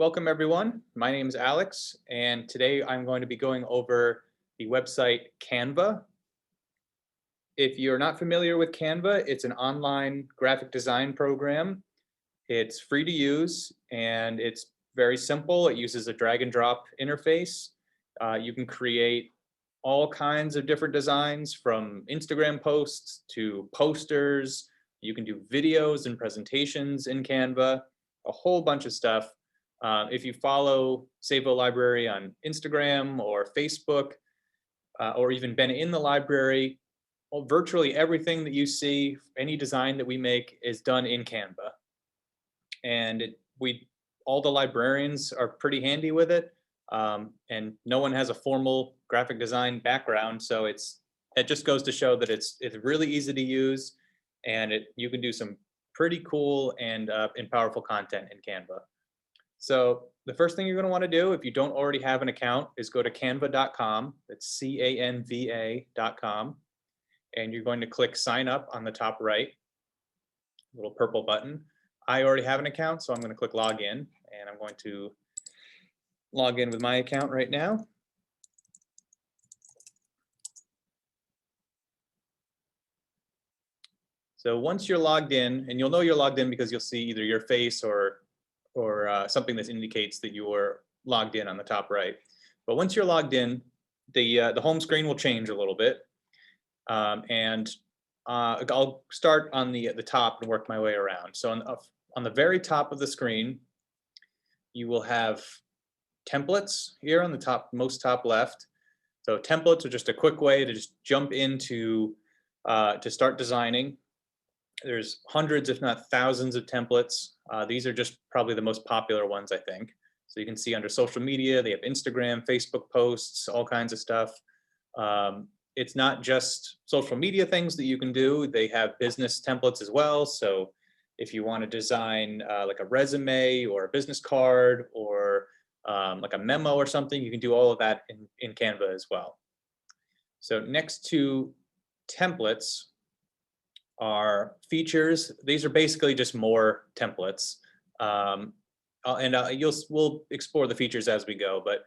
Welcome everyone. My name is Alex, and today I'm going to be going over the website Canva. If you're not familiar with Canva, it's an online graphic design program. It's free to use and it's very simple. It uses a drag and drop interface. You can create all kinds of different designs from Instagram posts to posters. You can do videos and presentations in Canva, a whole bunch of stuff. If you follow Savo Library on Instagram or Facebook, or even been in the library, virtually everything that you see, any design that we make is done in Canva. And all the librarians are pretty handy with it. And no one has a formal graphic design background. So it just goes to show that it's really easy to use, and you can do some pretty cool and powerful content in Canva. So the first thing you're going to want to do, if you don't already have an account, is go to canva.com. That's canva.com. And you're going to click sign up on the top right, little purple button. I already have an account, so I'm going to click log in, and I'm going to log in with my account right now. So once you're logged in, and you'll know you're logged in because you'll see either your face or something that indicates that you are logged in on the top right. But once you're logged in, the home screen will change a little bit. I'll start on the top and work my way around. So on the very top of the screen, you will have templates here on the most top left. So templates are just a quick way to just jump into to start designing. There's hundreds, if not thousands, of templates. These are just probably the most popular ones, I think. So you can see under social media, they have Instagram, Facebook posts, all kinds of stuff. It's not just social media things that you can do. They have business templates as well. So if you want to design like a resume or a business card or like a memo or something, you can do all of that in Canva as well. So next to templates are features. These are basically just more templates. We'll explore the features as we go, but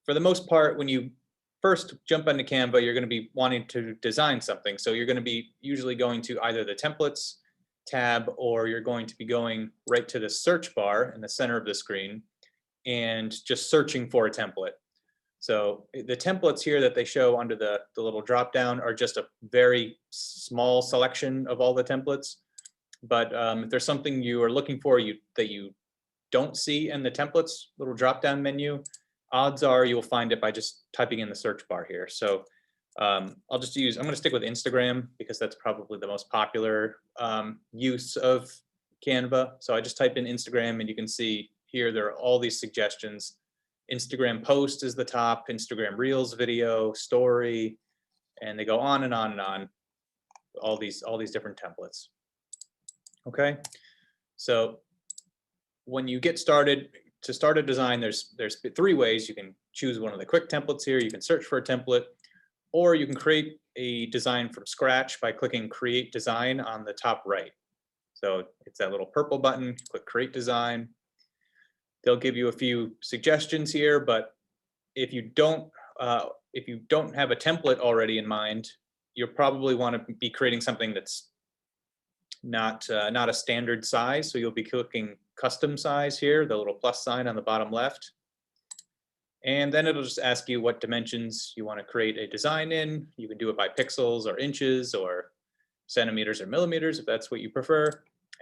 for the most part, when you first jump into Canva, you're going to be wanting to design something. So you're going to be usually going to either the templates tab, or you're going to be going right to the search bar in the center of the screen and just searching for a template. So the templates here that they show under the little drop down are just a very small selection of all the templates. But if there's something you are looking for that you don't see in the templates little drop down menu, odds are you'll find it by just typing in the search bar here. So I'm going to stick with Instagram because that's probably the most popular use of Canva. So I just type in Instagram, and you can see here there are all these suggestions. Instagram post is the top, Instagram Reels video, story, and they go on and on and on. All these different templates. Okay, so when you get started, to start a design, there's three ways. You can choose one of the quick templates here. You can search for a template, or you can create a design from scratch by clicking Create Design on the top right. So it's that little purple button. Click Create Design. They'll give you a few suggestions here, but if you don't have a template already in mind, you'll probably want to be creating something that's not a standard size. So you'll be clicking Custom Size here, the little plus sign on the bottom left. And then it'll just ask you what dimensions you want to create a design in. You can do it by pixels or inches or centimeters or millimeters if that's what you prefer.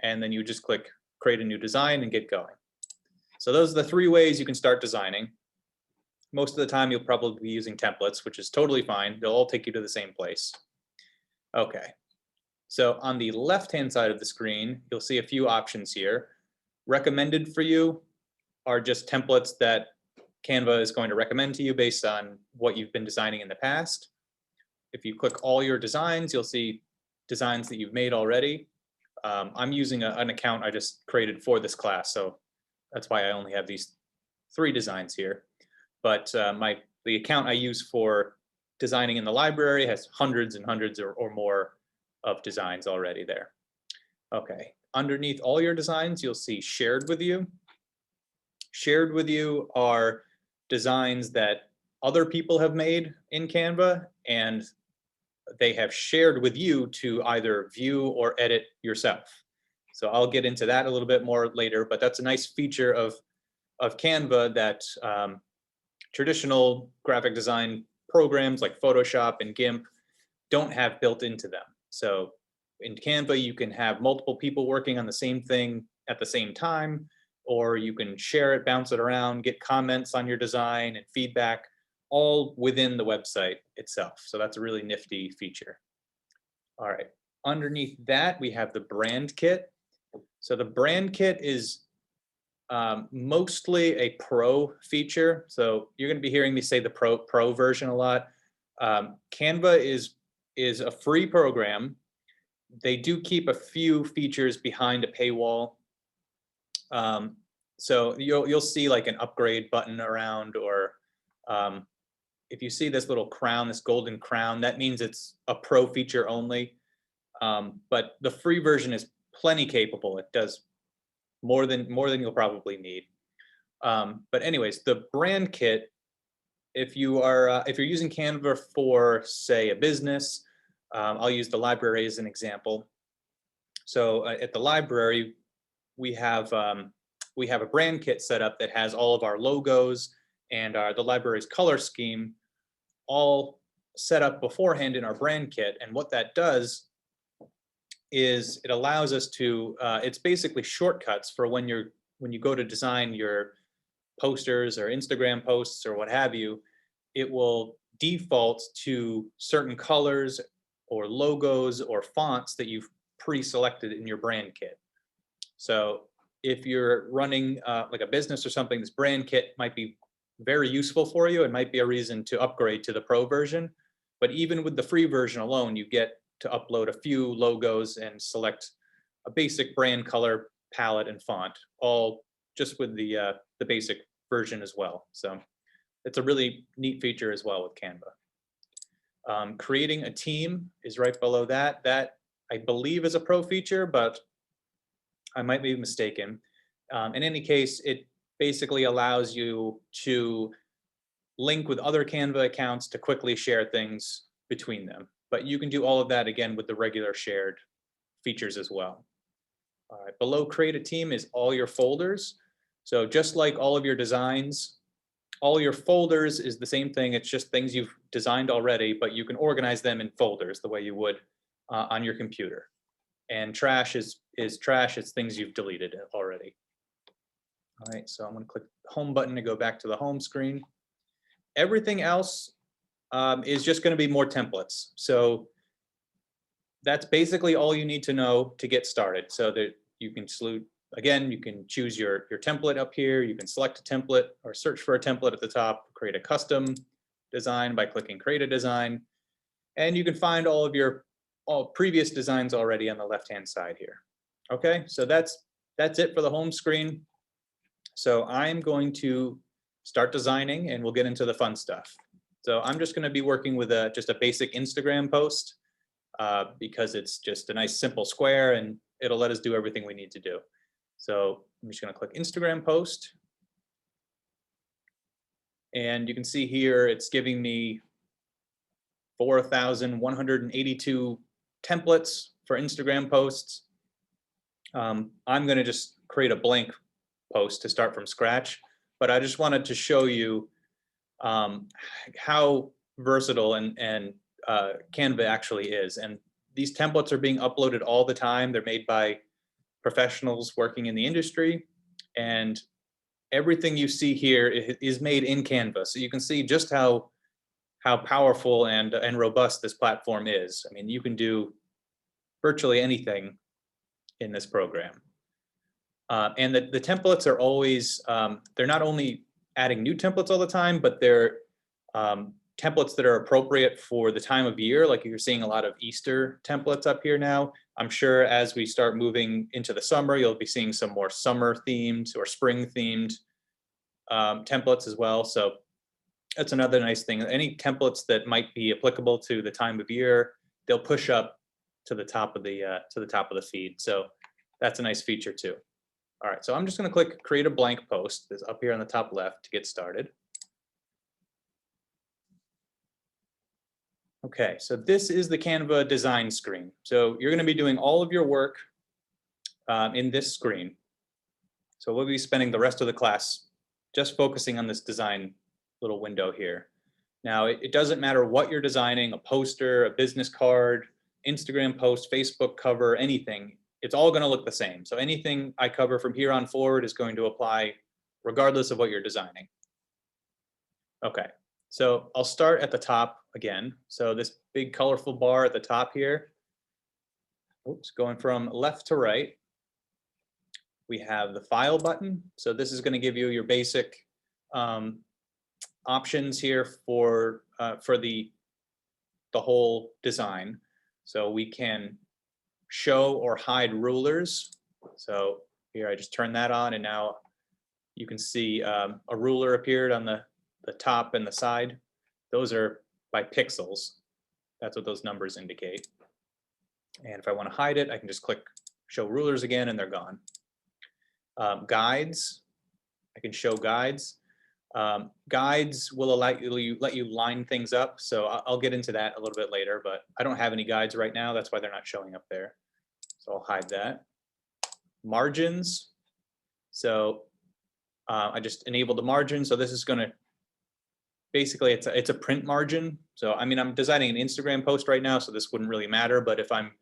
And then you just click Create a New Design and get going. So those are the three ways you can start designing. Most of the time, you'll probably be using templates, which is totally fine. They'll all take you to the same place. Okay, so on the left-hand side of the screen, you'll see a few options here. Recommended for you are just templates that Canva is going to recommend to you based on what you've been designing in the past. If you click all your designs, you'll see designs that you've made already. I'm using an account I just created for this class, so that's why I only have these three designs here. But the account I use for designing in the library has hundreds and hundreds or more of designs already there. Okay, underneath all your designs, you'll see Shared with You. Shared with you are designs that other people have made in Canva, and they have shared with you to either view or edit yourself. So I'll get into that a little bit more later, but that's a nice feature of Canva that traditional graphic design programs like Photoshop and GIMP don't have built into them. So in Canva, you can have multiple people working on the same thing at the same time, or you can share it, bounce it around, get comments on your design and feedback, all within the website itself. So that's a really nifty feature. All right, underneath that, we have the brand kit. So the brand kit is mostly a pro feature. So you're going to be hearing me say the pro version a lot. Canva is a free program. They do keep a few features behind a paywall. So you'll see like an upgrade button around, or if you see this little crown, this golden crown, that means it's a pro feature only. But the free version is plenty capable. It does more than you'll probably need. But anyways, the brand kit, if you're using Canva for, say, a business, I'll use the library as an example. So at the library, we have a brand kit set up that has all of our logos and the library's color scheme all set up beforehand in our brand kit. And what that does is it allows us to, it's basically shortcuts for when you go to design your posters or Instagram posts or what have you. It will default to certain colors or logos or fonts that you've pre-selected in your brand kit. So if you're running like a business or something, this brand kit might be very useful for you. It might be a reason to upgrade to the pro version. But even with the free version alone, you get to upload a few logos and select a basic brand color palette and font, all just with the basic version as well. So it's a really neat feature as well with Canva. Creating a team is right below that. That I believe is a pro feature, but I might be mistaken. In any case, it basically allows you to link with other Canva accounts to quickly share things between them. But you can do all of that again with the regular shared features as well. All right, below create a team is all your folders. So just like all of your designs, all your folders is the same thing. It's just things you've designed already, but you can organize them in folders the way you would on your computer. And trash is trash. It's things you've deleted already. All right, so I'm going to click the home button to go back to the home screen. Everything else is just going to be more templates. So that's basically all you need to know to get started. So that you can again, you can choose your template up here. You can select a template or search for a template at the top, create a custom design by clicking create a design. And you can find all of your previous designs already on the left-hand side here. Okay, so that's it for the home screen. So I'm going to start designing and we'll get into the fun stuff. So I'm just going to be working with just a basic Instagram post because it's just a nice simple square and it'll let us do everything we need to do. So I'm just going to click Instagram post. And you can see here it's giving me 4,182 templates for Instagram posts. I'm going to just create a blank post to start from scratch, but I just wanted to show you how versatile and Canva actually is. And these templates are being uploaded all the time. They're made by professionals working in the industry, and everything you see here is made in Canva. So you can see just how powerful and robust this platform is. I mean, you can do virtually anything in this program. And the templates are always, they're not only adding new templates all the time, but they're templates that are appropriate for the time of year. Like you're seeing a lot of Easter templates up here now. I'm sure as we start moving into the summer, you'll be seeing some more summer themed or spring themed templates as well. So that's another nice thing. Any templates that might be applicable to the time of year, they'll push up to the top of the feed. So that's a nice feature too. All right, so I'm just going to click create a blank post. That's up here on the top left to get started. Okay, so this is the Canva design screen. So you're going to be doing all of your work in this screen. So we'll be spending the rest of the class just focusing on this design little window here. Now, it doesn't matter what you're designing, a poster, a business card, Instagram post, Facebook cover, anything. It's all going to look the same. So anything I cover from here on forward is going to apply regardless of what you're designing. Okay, so I'll start at the top again. So this big colorful bar at the top here, oops, going from left to right, we have the file button. So this is going to give you your basic options here for the whole design. So we can show or hide rulers. So here I just turn that on and now you can see a ruler appeared on the top and the side. Those are by pixels. That's what those numbers indicate. And if I want to hide it, I can just click show rulers again and they're gone. Guides, I can show guides. Guides will let you line things up. So I'll get into that a little bit later, but I don't have any guides right now. That's why they're not showing up there. So I'll hide that. Margins. So I just enabled the margin. So this is going to basically it's a print margin. So I mean, I'm designing an Instagram post right now, so this wouldn't really matter. But if I'm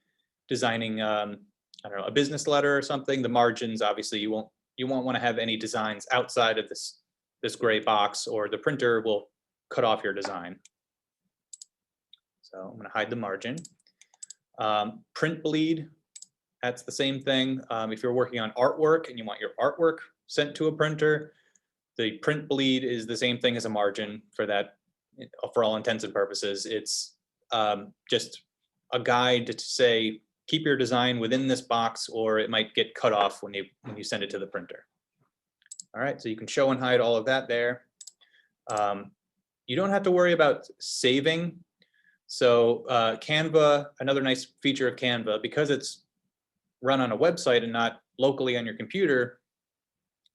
designing I don't know, a business letter or something, the margins, obviously you won't want to have any designs outside of this gray box, or the printer will cut off your design. So I'm going to hide the margin. Print bleed, that's the same thing. If you're working on artwork and you want your artwork sent to a printer, the print bleed is the same thing as a margin for that. For all intents and purposes, it's just a guide to say, keep your design within this box or it might get cut off when you send it to the printer. All right, so you can show and hide all of that there. You don't have to worry about saving. So Canva, another nice feature of Canva, because it's run on a website and not locally on your computer,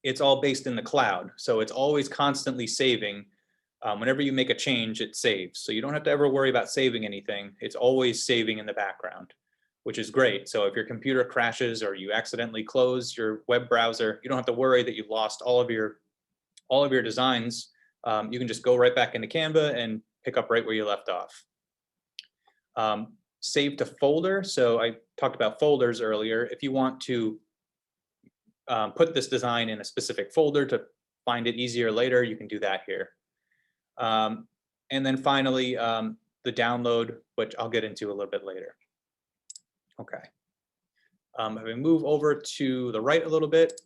it's all based in the cloud. So it's always constantly saving. Whenever you make a change, it saves. So you don't have to ever worry about saving anything. It's always saving in the background, which is great. So if your computer crashes or you accidentally close your web browser, you don't have to worry that you've lost all of your designs. You can just go right back into Canva and pick up right where you left off. Save to folder. So I talked about folders earlier. If you want to put this design in a specific folder to find it easier later, you can do that here. And then finally, the download, which I'll get into a little bit later. Okay. If we move over to the right a little bit,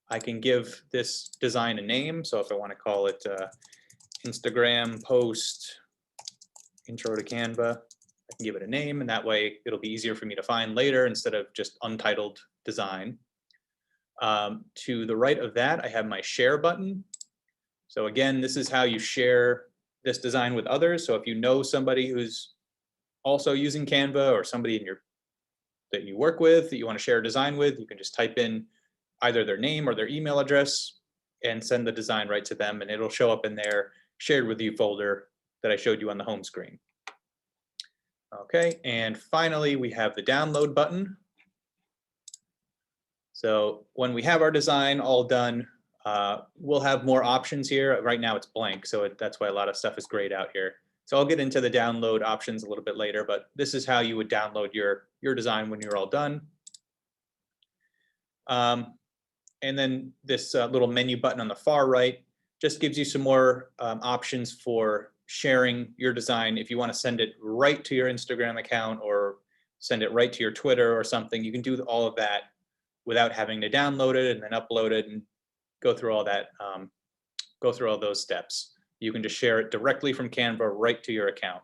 I can give this design a name. So if I want to call it Instagram post intro to Canva, I can give it a name, and that way it'll be easier for me to find later instead of just untitled design. To the right of that, I have my share button. So again, this is how you share this design with others. So if you know somebody who's also using Canva or somebody that you work with, that you want to share a design with, you can just type in either their name or their email address and send the design right to them, and it'll show up in their shared with you folder that I showed you on the home screen. Okay, and finally, we have the download button. So when we have our design all done, we'll have more options here. Right now it's blank, so that's why a lot of stuff is grayed out here. So I'll get into the download options a little bit later, but this is how you would download your design when you're all done. And then this little menu button on the far right just gives you some more options for sharing your design. If you want to send it right to your Instagram account or send it right to your Twitter or something, you can do all of that without having to download it and then upload it and go through all that, go through all those steps. You can just share it directly from Canva right to your account.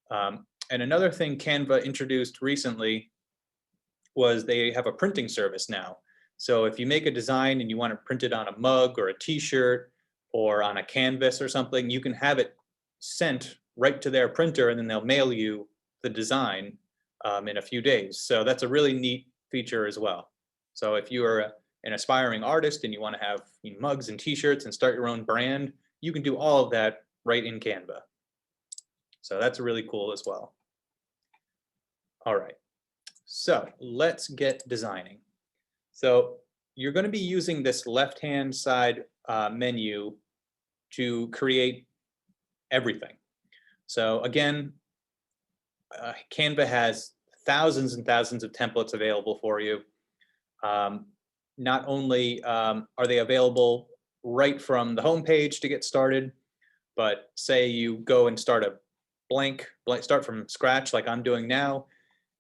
And another thing Canva introduced recently was they have a printing service now. So if you make a design and you want to print it on a mug or a t-shirt or on a canvas or something, you can have it sent right to their printer and then they'll mail you the design in a few days. So that's a really neat feature as well. So if you are an aspiring artist and you want to have mugs and t-shirts and start your own brand, you can do all of that right in Canva. So that's really cool as well. All right, so let's get designing. So you're going to be using this left-hand side menu to create everything. So again, Canva has thousands and thousands of templates available for you. Not only are they available right from the home page to get started, but say you go and start a blank, start from scratch like I'm doing now,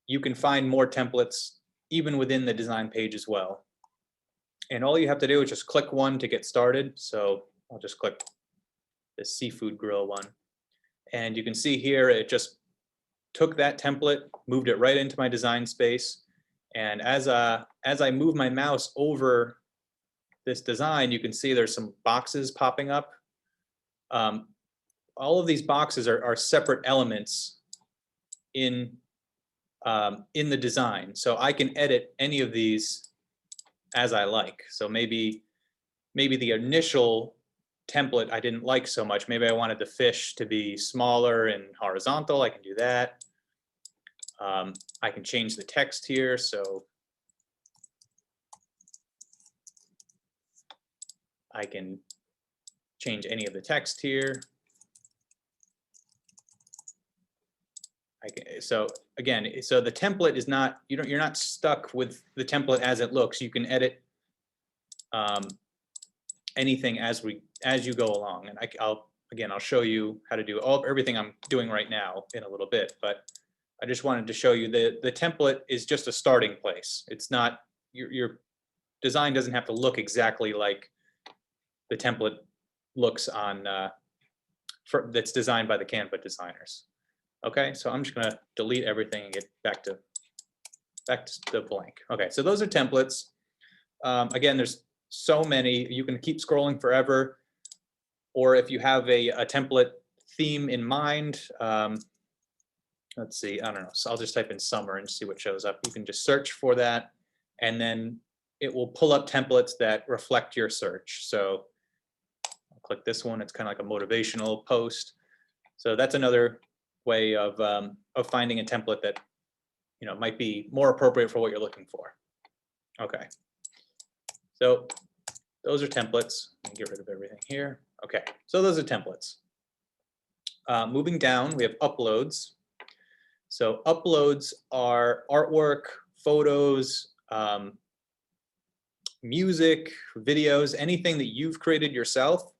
you can find more templates even within the design page as well. And all you have to do is just click one to get started. So I'll just click the seafood grill one. And you can see here, it just took that template, moved it right into my design space. And as I move my mouse over this design, you can see there's some boxes popping up. All of these boxes are separate elements in the design. So I can edit any of these as I like. So maybe the initial template I didn't like so much. Maybe I wanted the fish to be smaller and horizontal. I can do that. I can change the text here. So I can change any of the text here. So again, so the template is not, you're not stuck with the template as it looks. You can edit anything as you go along. And I'll show you how to do everything I'm doing right now in a little bit, but I just wanted to show you the template is just a starting place. It's not, your design doesn't have to look exactly like the template looks on that's designed by the Canva designers. Okay, so I'm just gonna delete everything and get back to the blank. Okay, so those are templates. Again, there's so many, you can keep scrolling forever, or if you have a template theme in mind, let's see, I don't know, so I'll just type in summer and see what shows up. You can just search for that, and then it will pull up templates that reflect your search. So I'll click this one, it's kind of like a motivational post. So that's another way of finding a template that might be more appropriate for what you're looking for. Okay, so those are templates. Let me get rid of everything here. Okay, so those are templates. Moving down, we have uploads. So uploads are artwork, photos, music, videos, anything that you've created yourself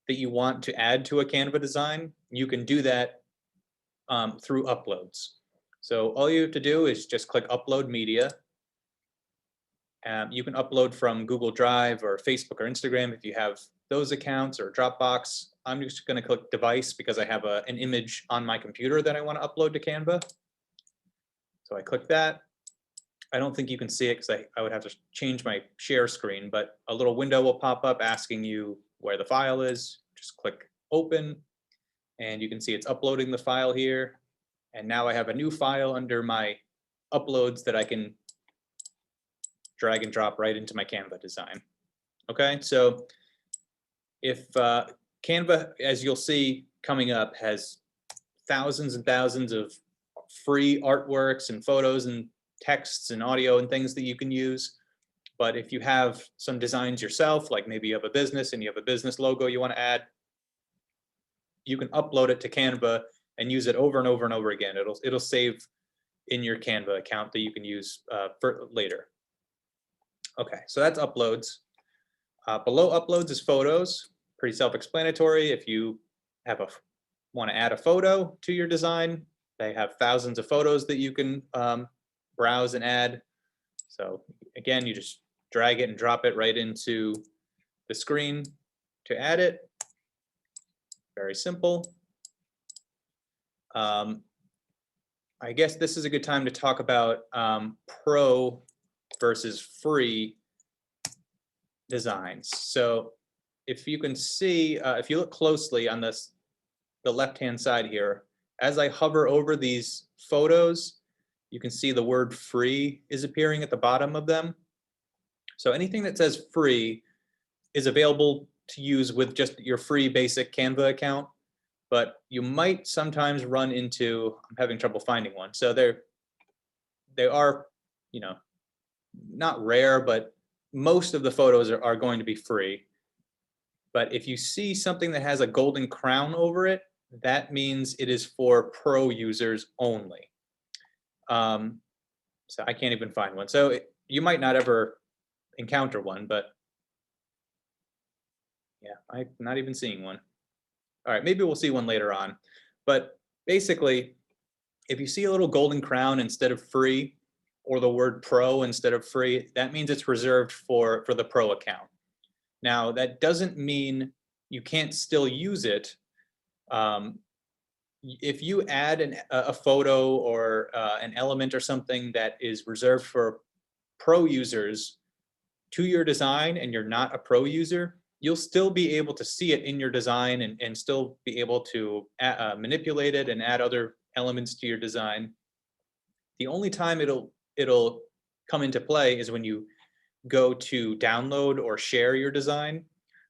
that you want to add to a Canva design. You can do that through uploads. So all you have to do is just click upload media. You can upload from Google Drive or Facebook or Instagram if you have those accounts, or Dropbox. I'm just going to click device because I have an image on my computer that I want to upload to Canva. So I click that. I don't think you can see it because I would have to change my share screen, but a little window will pop up asking you where the file is. Just click open. And you can see it's uploading the file here. And now I have a new file under my uploads that I can drag and drop right into my Canva design. Okay, so if Canva, as you'll see coming up, has thousands and thousands of free artworks and photos and texts and audio and things that you can use. But if you have some designs yourself, like maybe you have a business and you have a business logo you want to add, you can upload it to Canva and use it over and over and over again. It'll save in your Canva account that you can use for later. Okay, so that's uploads. Below uploads is photos. Pretty self-explanatory. If you want to add a photo to your design, they have thousands of photos that you can browse and add. So again, you just drag it and drop it right into the screen to add it. Very simple. I guess this is a good time to talk about pro versus free designs. So if you can see, if you look closely on the left-hand side here, as I hover over these photos, you can see the word free is appearing at the bottom of them. So anything that says free is available to use with just your free basic Canva account, but you might sometimes run into, I'm having trouble finding one. So they are, you know, not rare, but most of the photos are going to be free. But if you see something that has a golden crown over it, that means it is for pro users only. So I can't even find one. So you might not ever encounter one, but yeah, I'm not even seeing one. All right, maybe we'll see one later on. But basically, if you see a little golden crown instead of free, or the word pro instead of free, that means it's reserved for the pro account. Now, that doesn't mean you can't still use it. If you add a photo or an element or something that is reserved for pro users to your design and you're not a pro user, you'll still be able to see it in your design and still be able to manipulate it and add other elements to your design. The only time it'll come into play is when you go to download or share your design.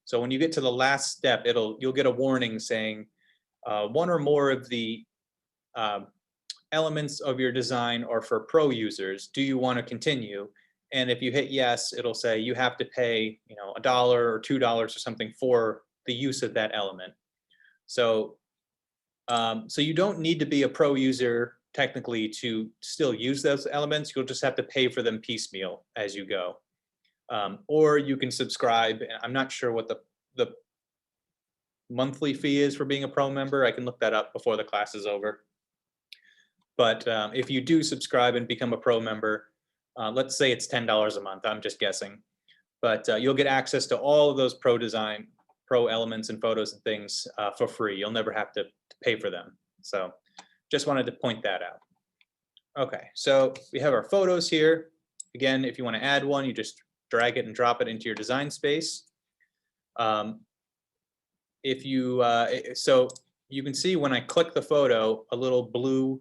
So when you get to the last step, you'll get a warning saying one or more of the elements of your design are for pro users. Do you want to continue? And if you hit yes, it'll say you have to pay, you know, $1 or $2 or something for the use of that element. So, so you don't need to be a pro user technically to still use those elements. You'll just have to pay for them piecemeal as you go. Or you can subscribe. I'm not sure what the monthly fee is for being a pro member. I can look that up before the class is over. But if you do subscribe and become a pro member, let's say it's $10 a month, I'm just guessing, but you'll get access to all of those pro elements and photos and things for free. You'll never have to pay for them. So just wanted to point that out. Okay, so we have our photos here. Again, if you want to add one, you just drag it and drop it into your design space. So you can see when I click the photo, a little blue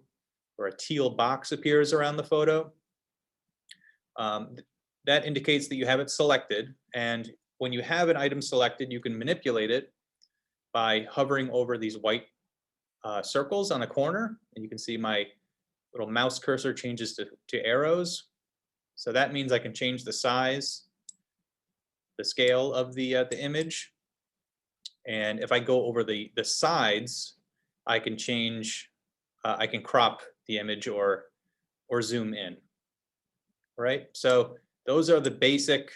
or a teal box appears around the photo. That indicates that you have it selected. And when you have an item selected, you can manipulate it by hovering over these white circles on the corner. And you can see my little mouse cursor changes to arrows. So that means I can change the size, the scale of the image. And if I go over the sides, I can change, I can crop the image or zoom in. Right? So those are the basic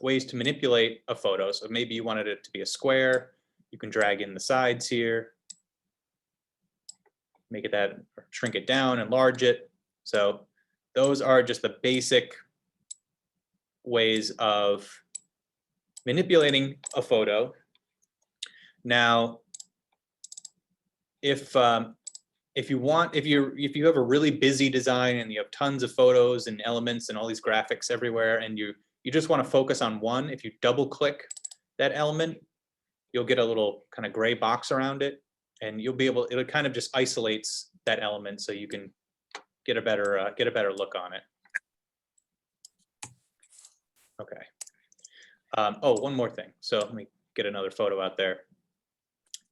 ways to manipulate a photo. So maybe you wanted it to be a square. You can drag in the sides here, make it that, or shrink it down, enlarge it. So those are just the basic ways of manipulating a photo. Now, if you have a really busy design and you have tons of photos and elements and all these graphics everywhere, and you just want to focus on one, if you double click that element, you'll get a little kind of gray box around it, and you'll be able, it kind of just isolates that element so you can get a better look on it. Okay. Oh, one more thing. So let me get another photo out there.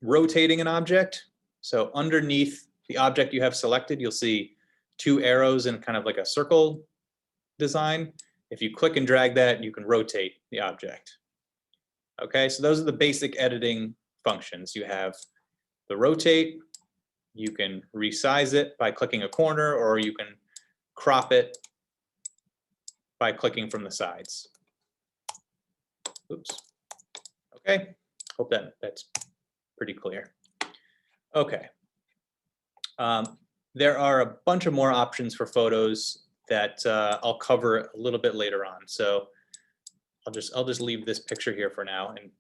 Rotating an object. So underneath the object you have selected, you'll see two arrows and kind of like a circle design. If you click and drag that, you can rotate the object. Okay, so those are the basic editing functions. You have the rotate, you can resize it by clicking a corner, or you can crop it by clicking from the sides. Oops. Okay, hope that's pretty clear. Okay. There are a bunch of more options for photos that I'll cover a little bit later on. So I'll just leave this picture here for now and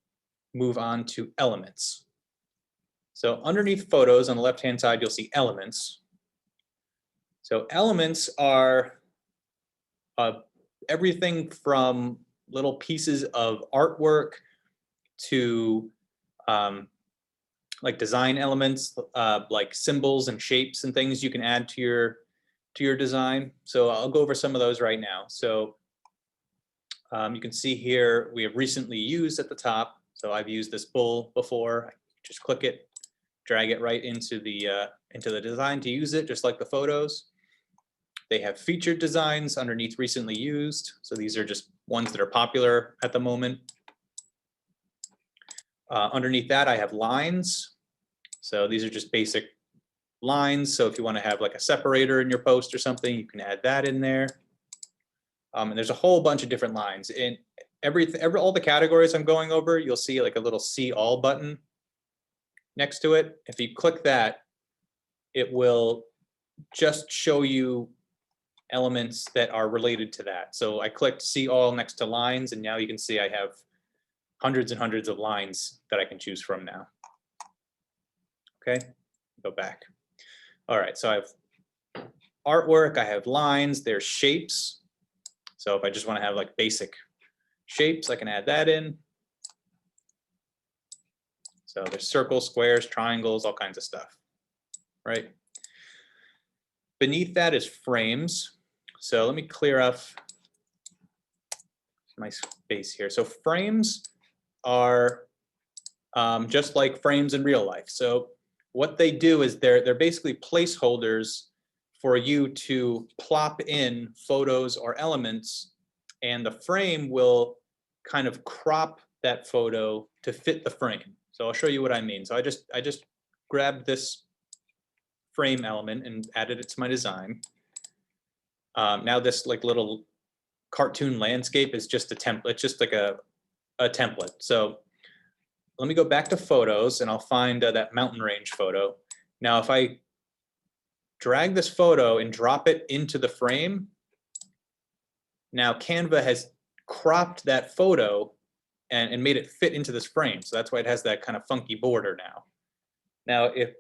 move on to elements. So underneath photos on the left-hand side, you'll see elements. So elements are everything from little pieces of artwork to like design elements, like symbols and shapes and things you can add to your design. So I'll go over some of those right now. So You can see here we have recently used at the top. So I've used this bull before. I just click it, drag it right into the design to use it, just like the photos. They have featured designs underneath recently used. So these are just ones that are popular at the moment. Underneath that, I have lines. So these are just basic lines. So if you want to have like a separator in your post or something, you can add that in there. And there's a whole bunch of different lines. In all the categories I'm going over, you'll see like a little see all button next to it. If you click that, it will just show you elements that are related to that. So I clicked see all next to lines, and now you can see I have hundreds and hundreds of lines that I can choose from now. Okay, go back. All right, so I have artwork, I have lines, there's shapes. So if I just want to have like basic shapes, I can add that in. So there's circles, squares, triangles, all kinds of stuff, right? Beneath that is frames. So let me clear up my space here. So frames are just like frames in real life. So what they do is they're basically placeholders for you to plop in photos or elements, and the frame will kind of crop that photo to fit the frame. So I'll show you what I mean. So I just grabbed this frame element and added it to my design. Now this like little cartoon landscape is just a template, just like a template. So let me go back to photos and I'll find that mountain range photo. Now, if I drag this photo and drop it into the frame, now Canva has cropped that photo and made it fit into this frame. So that's why it has that kind of funky border now. Now, if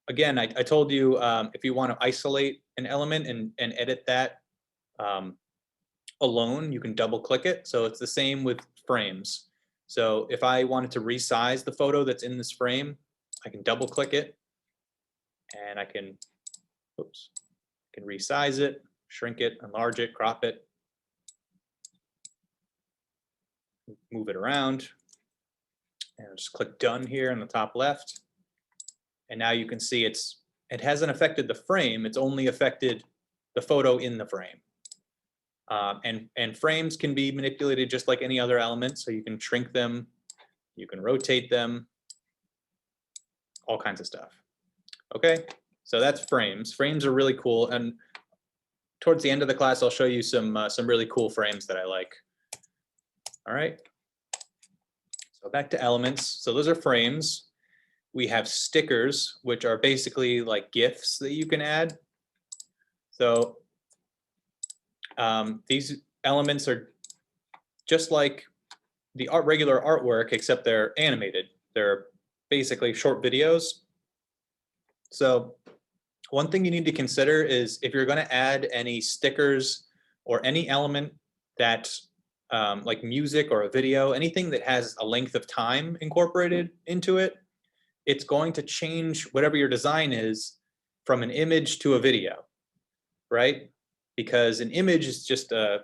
again, I told you if you want to isolate an element and edit that alone, you can double click it. So it's the same with frames. So if I wanted to resize the photo that's in this frame, I can double click it and I can, can resize it, shrink it, enlarge it, crop it, move it around, and I'll just click done here in the top left. And now you can see it hasn't affected the frame, it's only affected the photo in the frame. And frames can be manipulated just like any other element. So you can shrink them, you can rotate them, all kinds of stuff. Okay, so that's frames. Frames are really cool. And towards the end of the class, I'll show you some really cool frames that I like. All right. So back to elements. So those are frames. We have stickers, which are basically like GIFs that you can add. So these elements are just like the regular artwork, except they're animated. They're basically short videos. So one thing you need to consider is if you're going to add any stickers or any element that like music or a video, anything that has a length of time incorporated into it, it's going to change whatever your design is from an image to a video, right? Because an image is just a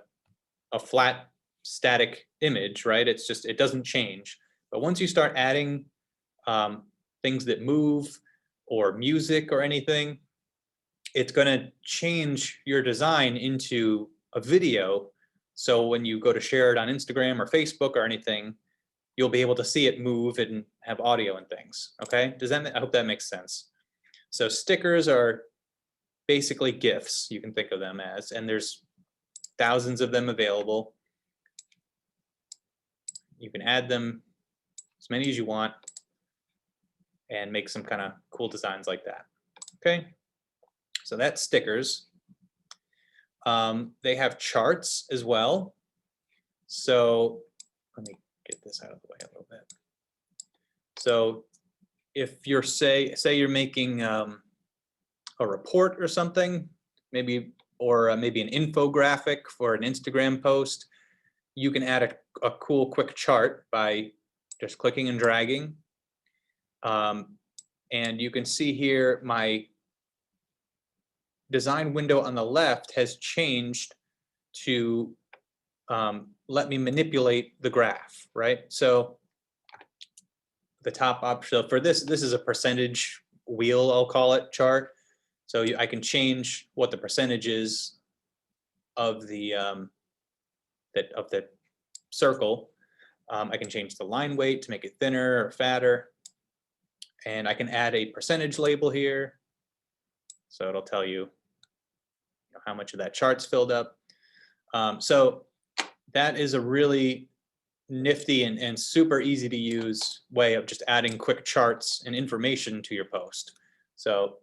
flat static image, right? It's just, it doesn't change. But once you start adding things that move or music or anything, it's going to change your design into a video. So when you go to share it on Instagram or Facebook or anything, you'll be able to see it move and have audio and things. Okay, I hope that makes sense. So stickers are basically GIFs, you can think of them as, and there's thousands of them available. You can add them as many as you want and make some kind of cool designs like that. Okay, so that's stickers. They have charts as well. So let me get this out of the way a little bit. So if you're say you're making a report or something, maybe maybe an infographic for an Instagram post, you can add a cool quick chart by just clicking and dragging. And you can see here my design window on the left has changed to let me manipulate the graph, right? So the top option for this is a percentage wheel, I'll call it, chart. So I can change what the percentage is of the circle. I can change the line weight to make it thinner or fatter. And I can add a percentage label here. So it'll tell you, how much of that chart's filled up. So that is a really nifty and super easy to use way of just adding quick charts and information to your post. So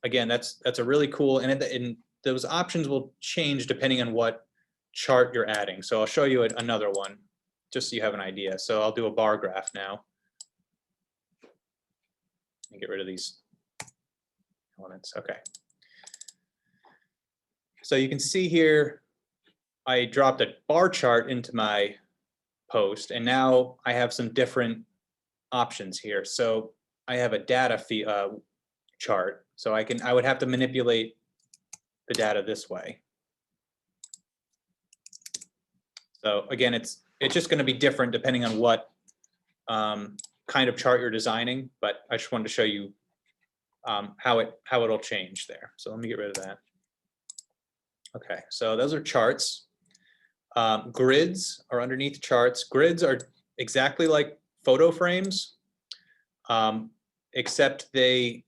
again, that's a really cool, and those options will change depending on what chart you're adding. So I'll show you another one just so you have an idea. So I'll do a bar graph now and get rid of these elements. Okay. So you can see here, I dropped a bar chart into my post, and now I have some different options here. So I have a data chart. So I would have to manipulate the data this way. So again, it's just going to be different depending on what kind of chart you're designing, but I just wanted to show you how it'll change there. So let me get rid of that. Okay, so those are charts. Grids are underneath charts. Grids are exactly like photo frames, except they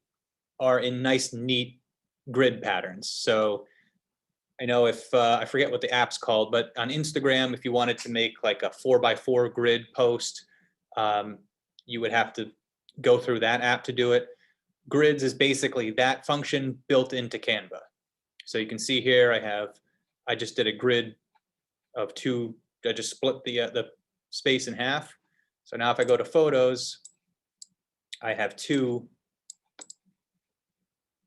are in nice, neat grid patterns. So I know if I forget what the app's called, but on Instagram, if you wanted to make like a 4x4 grid post, you would have to go through that app to do it. Grids is basically that function built into Canva. So you can see here, I just did a grid of two. I just split the space in half. So now if I go to photos, I have two.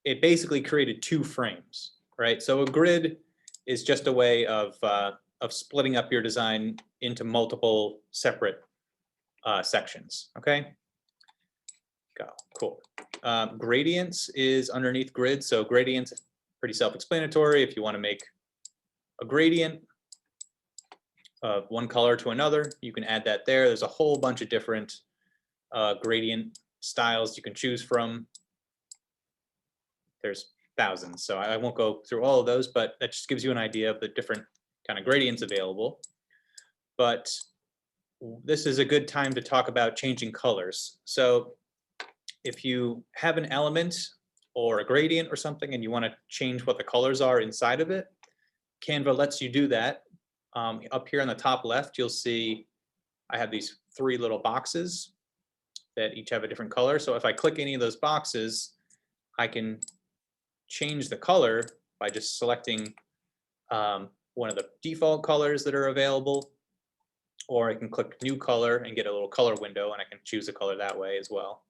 It basically created two frames, right? So a grid is just a way of splitting up your design into multiple separate sections. Okay. Go. Cool. Gradients is underneath grids. So gradients, pretty self-explanatory. If you want to make a gradient of one color to another, you can add that there. There's a whole bunch of different gradient styles you can choose from. There's thousands, so I won't go through all of those, but that just gives you an idea of the different kind of gradients available. But this is a good time to talk about changing colors. So if you have an element or a gradient or something and you want to change what the colors are inside of it, Canva lets you do that. Up here on the top left, you'll see I have these three little boxes that each have a different color. So if I click any of those boxes, I can change the color by just selecting one of the default colors that are available, or I can click new color and get a little color window, and I can choose a color that way as well.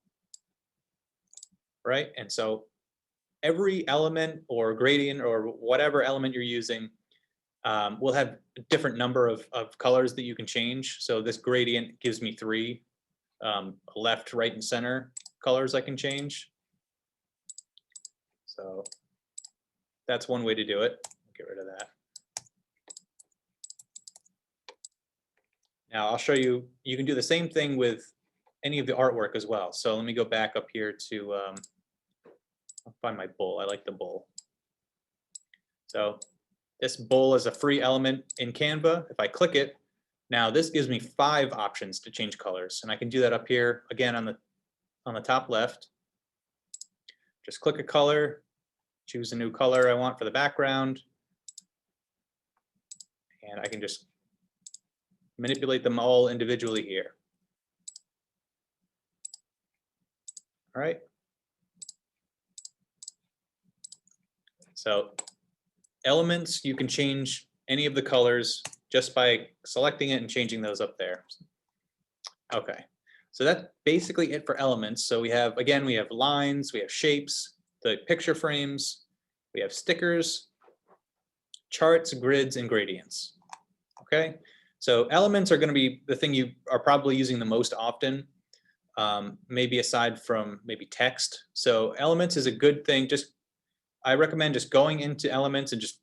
Right? And so every element or gradient or whatever element you're using will have a different number of colors that you can change. So this gradient gives me three left, right, and center colors I can change. So that's one way to do it. Get rid of that. Now I'll show you, you can do the same thing with any of the artwork as well. So let me go back up here to, I'll find my bull. I like the bull. So this bull is a free element in Canva. If I click it, now this gives me 5 options to change colors. And I can do that up here again on the top left. Just click a color, choose a new color I want for the background. And I can just manipulate them all individually here. All right. So elements, you can change any of the colors just by selecting it and changing those up there. Okay, so that's basically it for elements. So we have, again, we have lines, we have shapes, the picture frames, we have stickers, charts, grids, and gradients. Okay, so elements are going to be the thing you are probably using the most often, maybe aside from maybe text. So elements is a good thing. I recommend just going into elements and just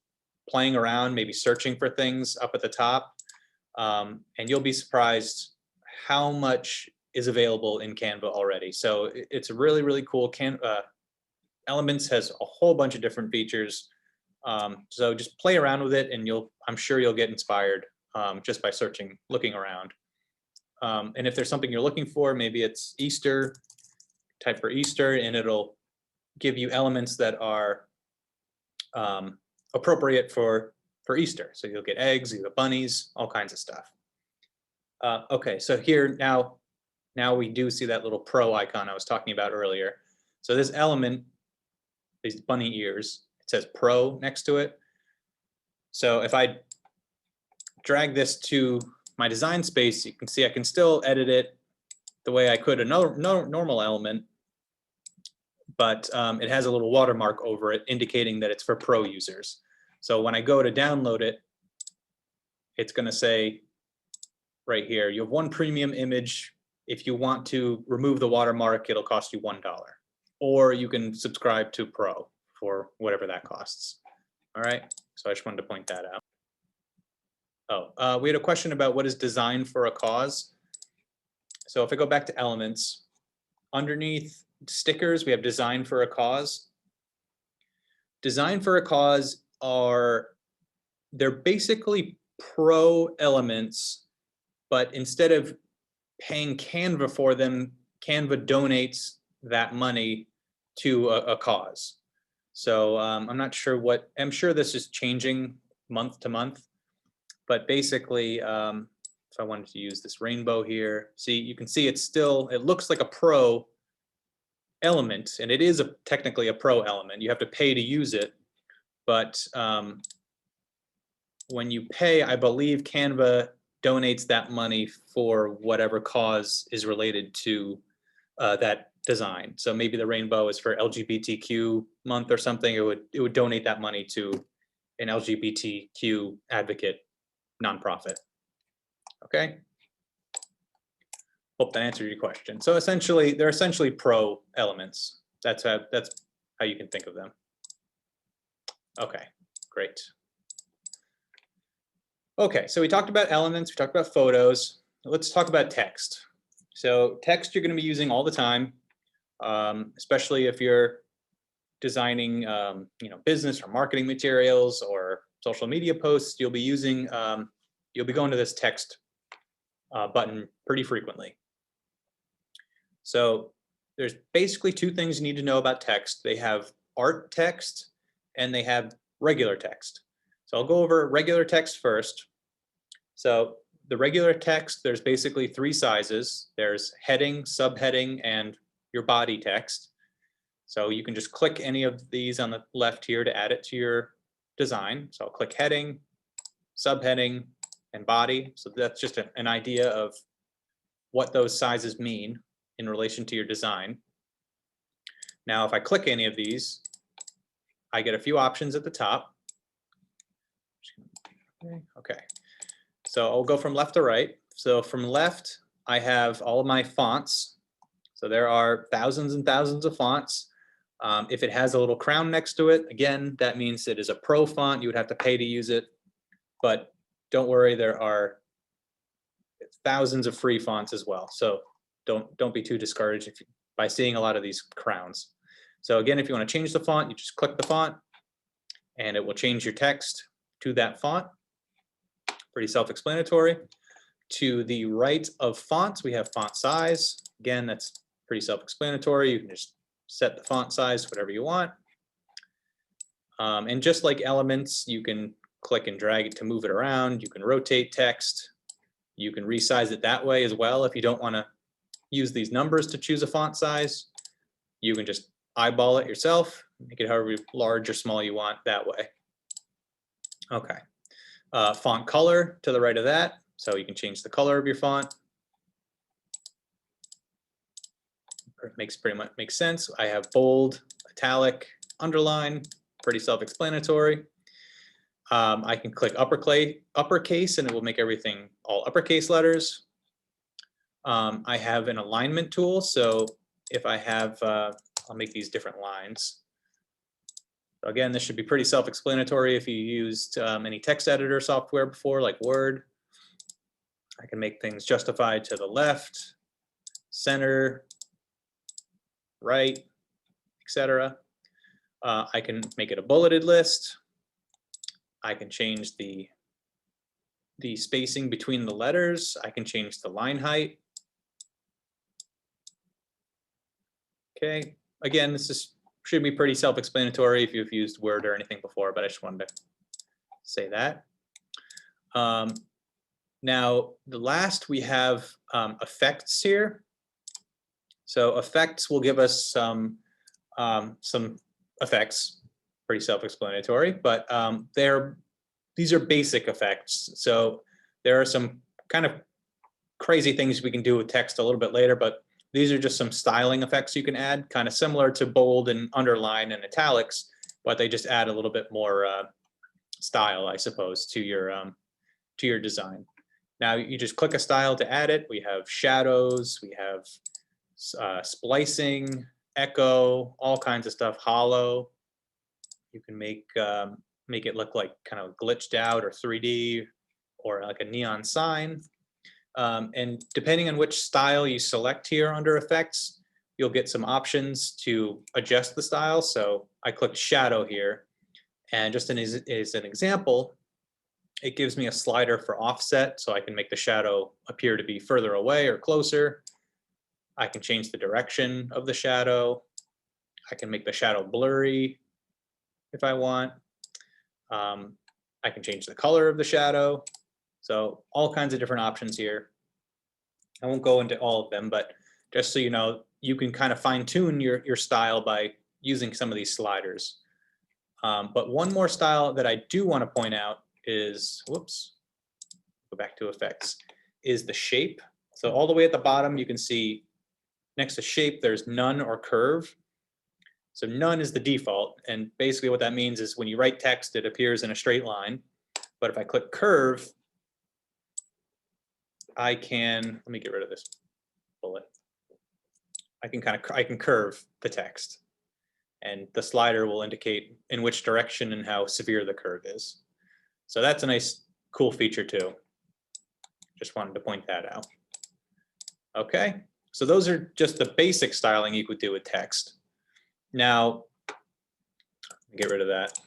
playing around, maybe searching for things up at the top. And you'll be surprised how much is available in Canva already. So it's a really, really cool. Elements has a whole bunch of different features. So just play around with it and I'm sure you'll get inspired just by searching, looking around. And if there's something you're looking for, maybe it's Easter, type for Easter, and it'll give you elements that are appropriate for Easter. So you'll get eggs, you get bunnies, all kinds of stuff. Okay, so here now we do see that little pro icon I was talking about earlier. So this element, these bunny ears, it says pro next to it. So if I drag this to my design space, you can see I can still edit it the way I could a normal element, but it has a little watermark over it indicating that it's for pro users. So when I go to download it, it's going to say right here, you have one premium image. If you want to remove the watermark, it'll cost you $1. Or you can subscribe to Pro for whatever that costs. All right, so I just wanted to point that out. Oh, we had a question about what is design for a cause. So if I go back to elements, underneath stickers, we have design for a cause. Design for a cause they're basically pro elements, but instead of paying Canva for them, Canva donates that money to a cause. So I'm not sure I'm sure this is changing month to month, but basically, if I wanted to use this rainbow here, see, you can see it looks like a pro element, and it is technically a pro element. You have to pay to use it, but when you pay, I believe Canva donates that money for whatever cause is related to that design. So maybe the rainbow is for LGBTQ month or something. It would donate that money to an LGBTQ advocate nonprofit. Okay. Hope that answered your question. So essentially, they're essentially pro elements. That's how you can think of them. Okay, great. Okay, so we talked about elements, we talked about photos. Let's talk about text. So text you're going to be using all the time, especially if you're designing, business or marketing materials or social media posts. You'll be going to this text button pretty frequently. So there's basically two things you need to know about text. They have art text and they have regular text. So I'll go over regular text first. So the regular text, there's basically three sizes. There's heading, subheading, and your body text. So you can just click any of these on the left here to add it to your design. So I'll click heading, subheading, and body. So that's just an idea of what those sizes mean in relation to your design. Now, if I click any of these, I get a few options at the top. Okay, so I'll go from left to right. So from left, I have all of my fonts. So there are thousands and thousands of fonts. If it has a little crown next to it, again, that means it is a pro font. You would have to pay to use it, but don't worry, there are thousands of free fonts as well. So don't be too discouraged by seeing a lot of these crowns. So again, if you want to change the font, you just click the font and it will change your text to that font. Pretty self-explanatory. To the right of fonts, we have font size. Again, that's pretty self-explanatory. You can just set the font size, whatever you want. And just like elements, you can click and drag it to move it around. You can rotate text. You can resize it that way as well. If you don't want to use these numbers to choose a font size, you can just eyeball it yourself, make it however large or small you want that way. Okay. Font color to the right of that. So you can change the color of your font. It makes sense. I have bold, italic, underline, pretty self-explanatory. I can click uppercase and it will make everything all uppercase letters. I have an alignment tool. So if I have, I'll make these different lines. So again, this should be pretty self-explanatory if you used any text editor software before, like Word. I can make things justified to the left, center, right, etc. I can make it a bulleted list. I can change the spacing between the letters. I can change the line height. Okay, again, this should be pretty self-explanatory if you've used Word or anything before, but I just wanted to say that. Now, the last we have effects here. So effects will give us some effects, pretty self-explanatory, but these are basic effects. So there are some kind of crazy things we can do with text a little bit later, but these are just some styling effects you can add, kind of similar to bold and underline and italics, but they just add a little bit more style, I suppose, to your design. Now you just click a style to add it. We have shadows, we have splicing, echo, all kinds of stuff, hollow. You can make it look like kind of glitched out or 3D or like a neon sign. And depending on which style you select here under effects, you'll get some options to adjust the style. So I clicked shadow here, and just as an example, it gives me a slider for offset, so I can make the shadow appear to be further away or closer. I can change the direction of the shadow. I can make the shadow blurry if I want. I can change the color of the shadow. So all kinds of different options here. I won't go into all of them, but just so you know, you can kind of fine tune your style by using some of these sliders. But one more style that I do want to point out is, whoops, go back to effects, is the shape. So all the way at the bottom, you can see next to shape, there's none or curve. So none is the default. And basically what that means is when you write text, it appears in a straight line. But if I click curve, I can, let me get rid of this bullet. I can curve the text, and the slider will indicate in which direction and how severe the curve is. So that's a nice, cool feature too. Just wanted to point that out. Okay, so those are just the basic styling you could do with text. Now, get rid of that.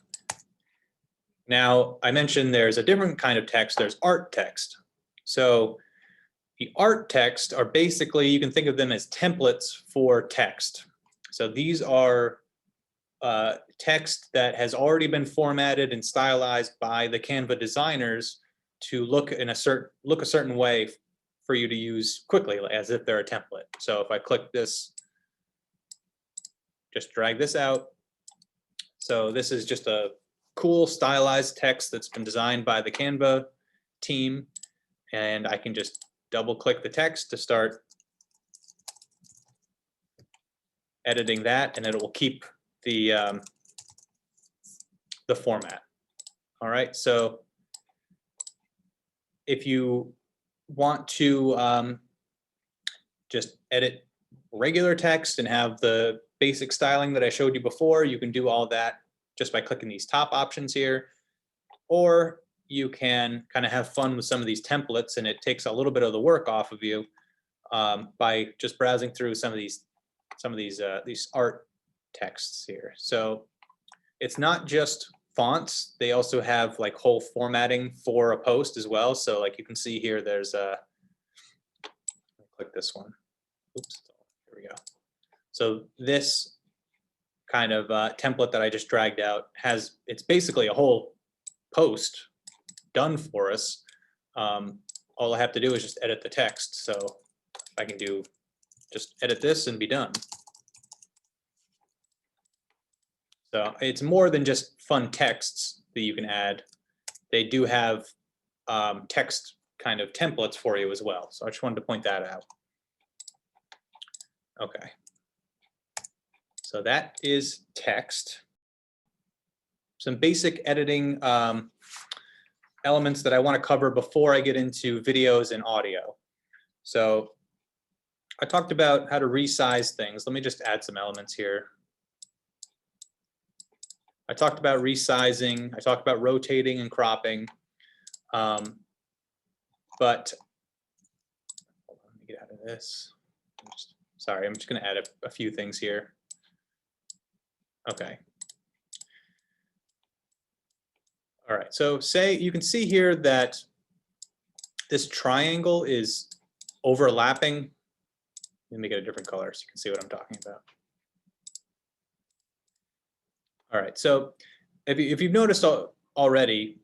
Now, I mentioned there's a different kind of text. There's art text. So the art text are basically, you can think of them as templates for text. So these are text that has already been formatted and stylized by the Canva designers to look a certain way for you to use quickly, as if they're a template. So if I click this, just drag this out. So this is just a cool stylized text that's been designed by the Canva team, and I can just double click the text to start editing that, and it will keep the format. All right, so if you want to just edit regular text and have the basic styling that I showed you before, you can do all that just by clicking these top options here. Or you can kind of have fun with some of these templates, and it takes a little bit of the work off of you by just browsing through some of these art texts here. So it's not just fonts, they also have like whole formatting for a post as well. So like you can see here, there's click this one. Oops, here we go. So this kind of template that I just dragged out it's basically a whole post done for us. All I have to do is just edit the text. So I can just edit this and be done. So it's more than just fun texts that you can add. They do have text kind of templates for you as well. So I just wanted to point that out. Okay. So that is text. Some basic editing elements that I want to cover before I get into videos and audio. So I talked about how to resize things. Let me just add some elements here. I talked about resizing. I talked about rotating and cropping. But this. Sorry, I'm just going to add a few things here. Okay. All right, so say you can see here that this triangle is overlapping. Let me make it a different color so you can see what I'm talking about. All right, so if you've noticed already,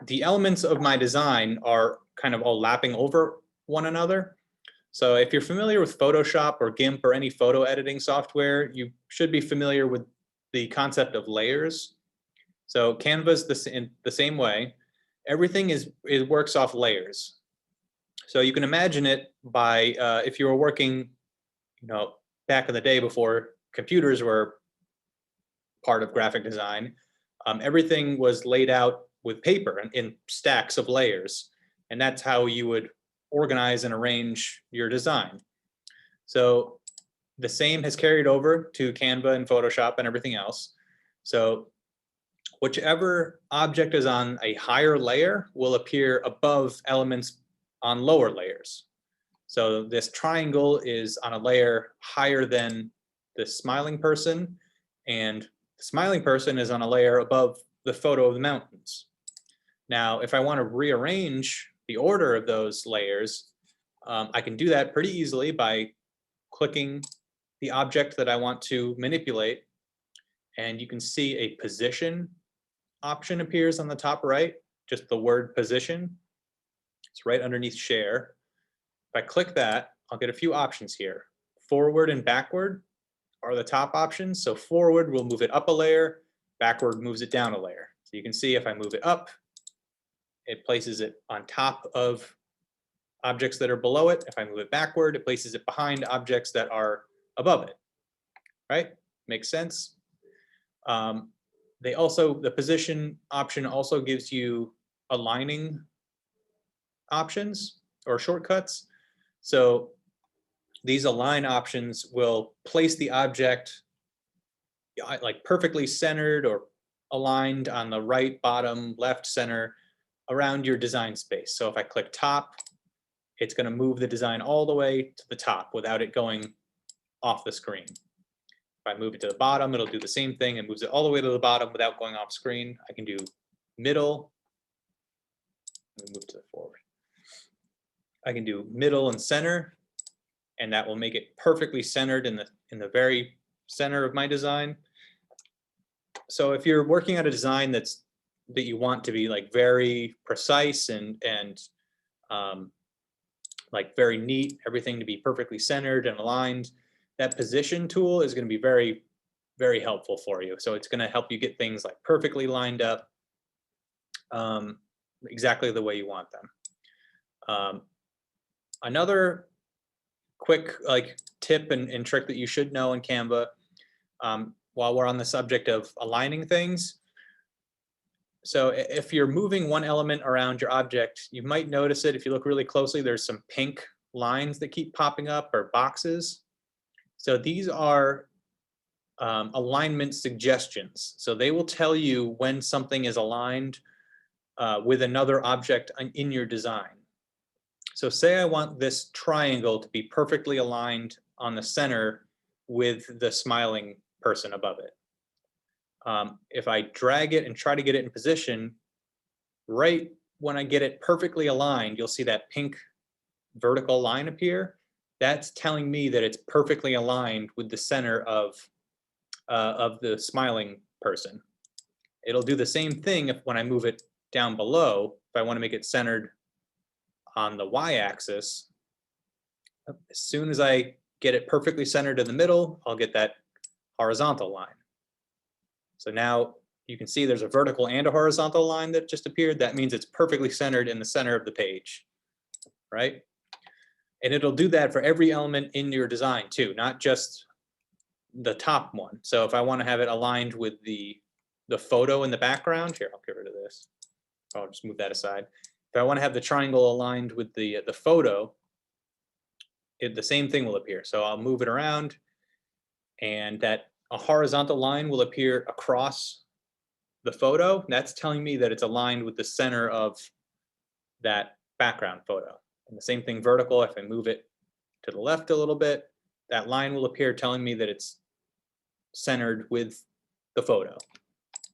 the elements of my design are kind of all lapping over one another. So if you're familiar with Photoshop or GIMP or any photo editing software, you should be familiar with the concept of layers. So Canva's the same way. Everything it works off layers. So you can imagine it by if you were working, back in the day before computers were part of graphic design, everything was laid out with paper in stacks of layers, and that's how you would organize and arrange your design. So the same has carried over to Canva and Photoshop and everything else. So whichever object is on a higher layer will appear above elements on lower layers. So this triangle is on a layer higher than the smiling person, and the smiling person is on a layer above the photo of the mountains. Now, if I want to rearrange the order of those layers, I can do that pretty easily by clicking the object that I want to manipulate, and you can see a position option appears on the top right, just the word position. It's right underneath share. If I click that, I'll get a few options here. Forward and backward are the top options. So forward will move it up a layer, backward moves it down a layer. So you can see if I move it up, it places it on top of objects that are below it. If I move it backward, it places it behind objects that are above it, right? Makes sense. The position option also gives you aligning options or shortcuts. So these align options will place the object like perfectly centered or aligned on the right, bottom, left, center around your design space. So if I click top, it's going to move the design all the way to the top without it going off the screen. If I move it to the bottom, it'll do the same thing and moves it all the way to the bottom without going off screen. I can do middle and move to the forward. I can do middle and center, and that will make it perfectly centered in the very center of my design. So if you're working on a design that you want to be like very precise and like very neat, everything to be perfectly centered and aligned, that position tool is going to be very, very helpful for you. So it's going to help you get things like perfectly lined up, exactly the way you want them. Another quick tip and trick that you should know in Canva, while we're on the subject of aligning things. So if you're moving one element around your object, you might notice it. If you look really closely, there's some pink lines that keep popping up, or boxes. So these are alignment suggestions. So they will tell you when something is aligned with another object in your design. So say I want this triangle to be perfectly aligned on the center with the smiling person above it. If I drag it and try to get it in position, right when I get it perfectly aligned, you'll see that pink vertical line appear. That's telling me that it's perfectly aligned with the center of the smiling person. It'll do the same thing when I move it down below. If I want to make it centered on the y-axis, as soon as I get it perfectly centered in the middle, I'll get that horizontal line. So now you can see there's a vertical and a horizontal line that just appeared. That means it's perfectly centered in the center of the page, right? And it'll do that for every element in your design too, not just the top one. So if I want to have it aligned with the photo in the background, here, I'll get rid of this. I'll just move that aside. If I want to have the triangle aligned with the photo, the same thing will appear. So I'll move it around, and that a horizontal line will appear across the photo. That's telling me that it's aligned with the center of that background photo. And the same thing vertical, if I move it to the left a little bit, that line will appear telling me that it's centered with the photo.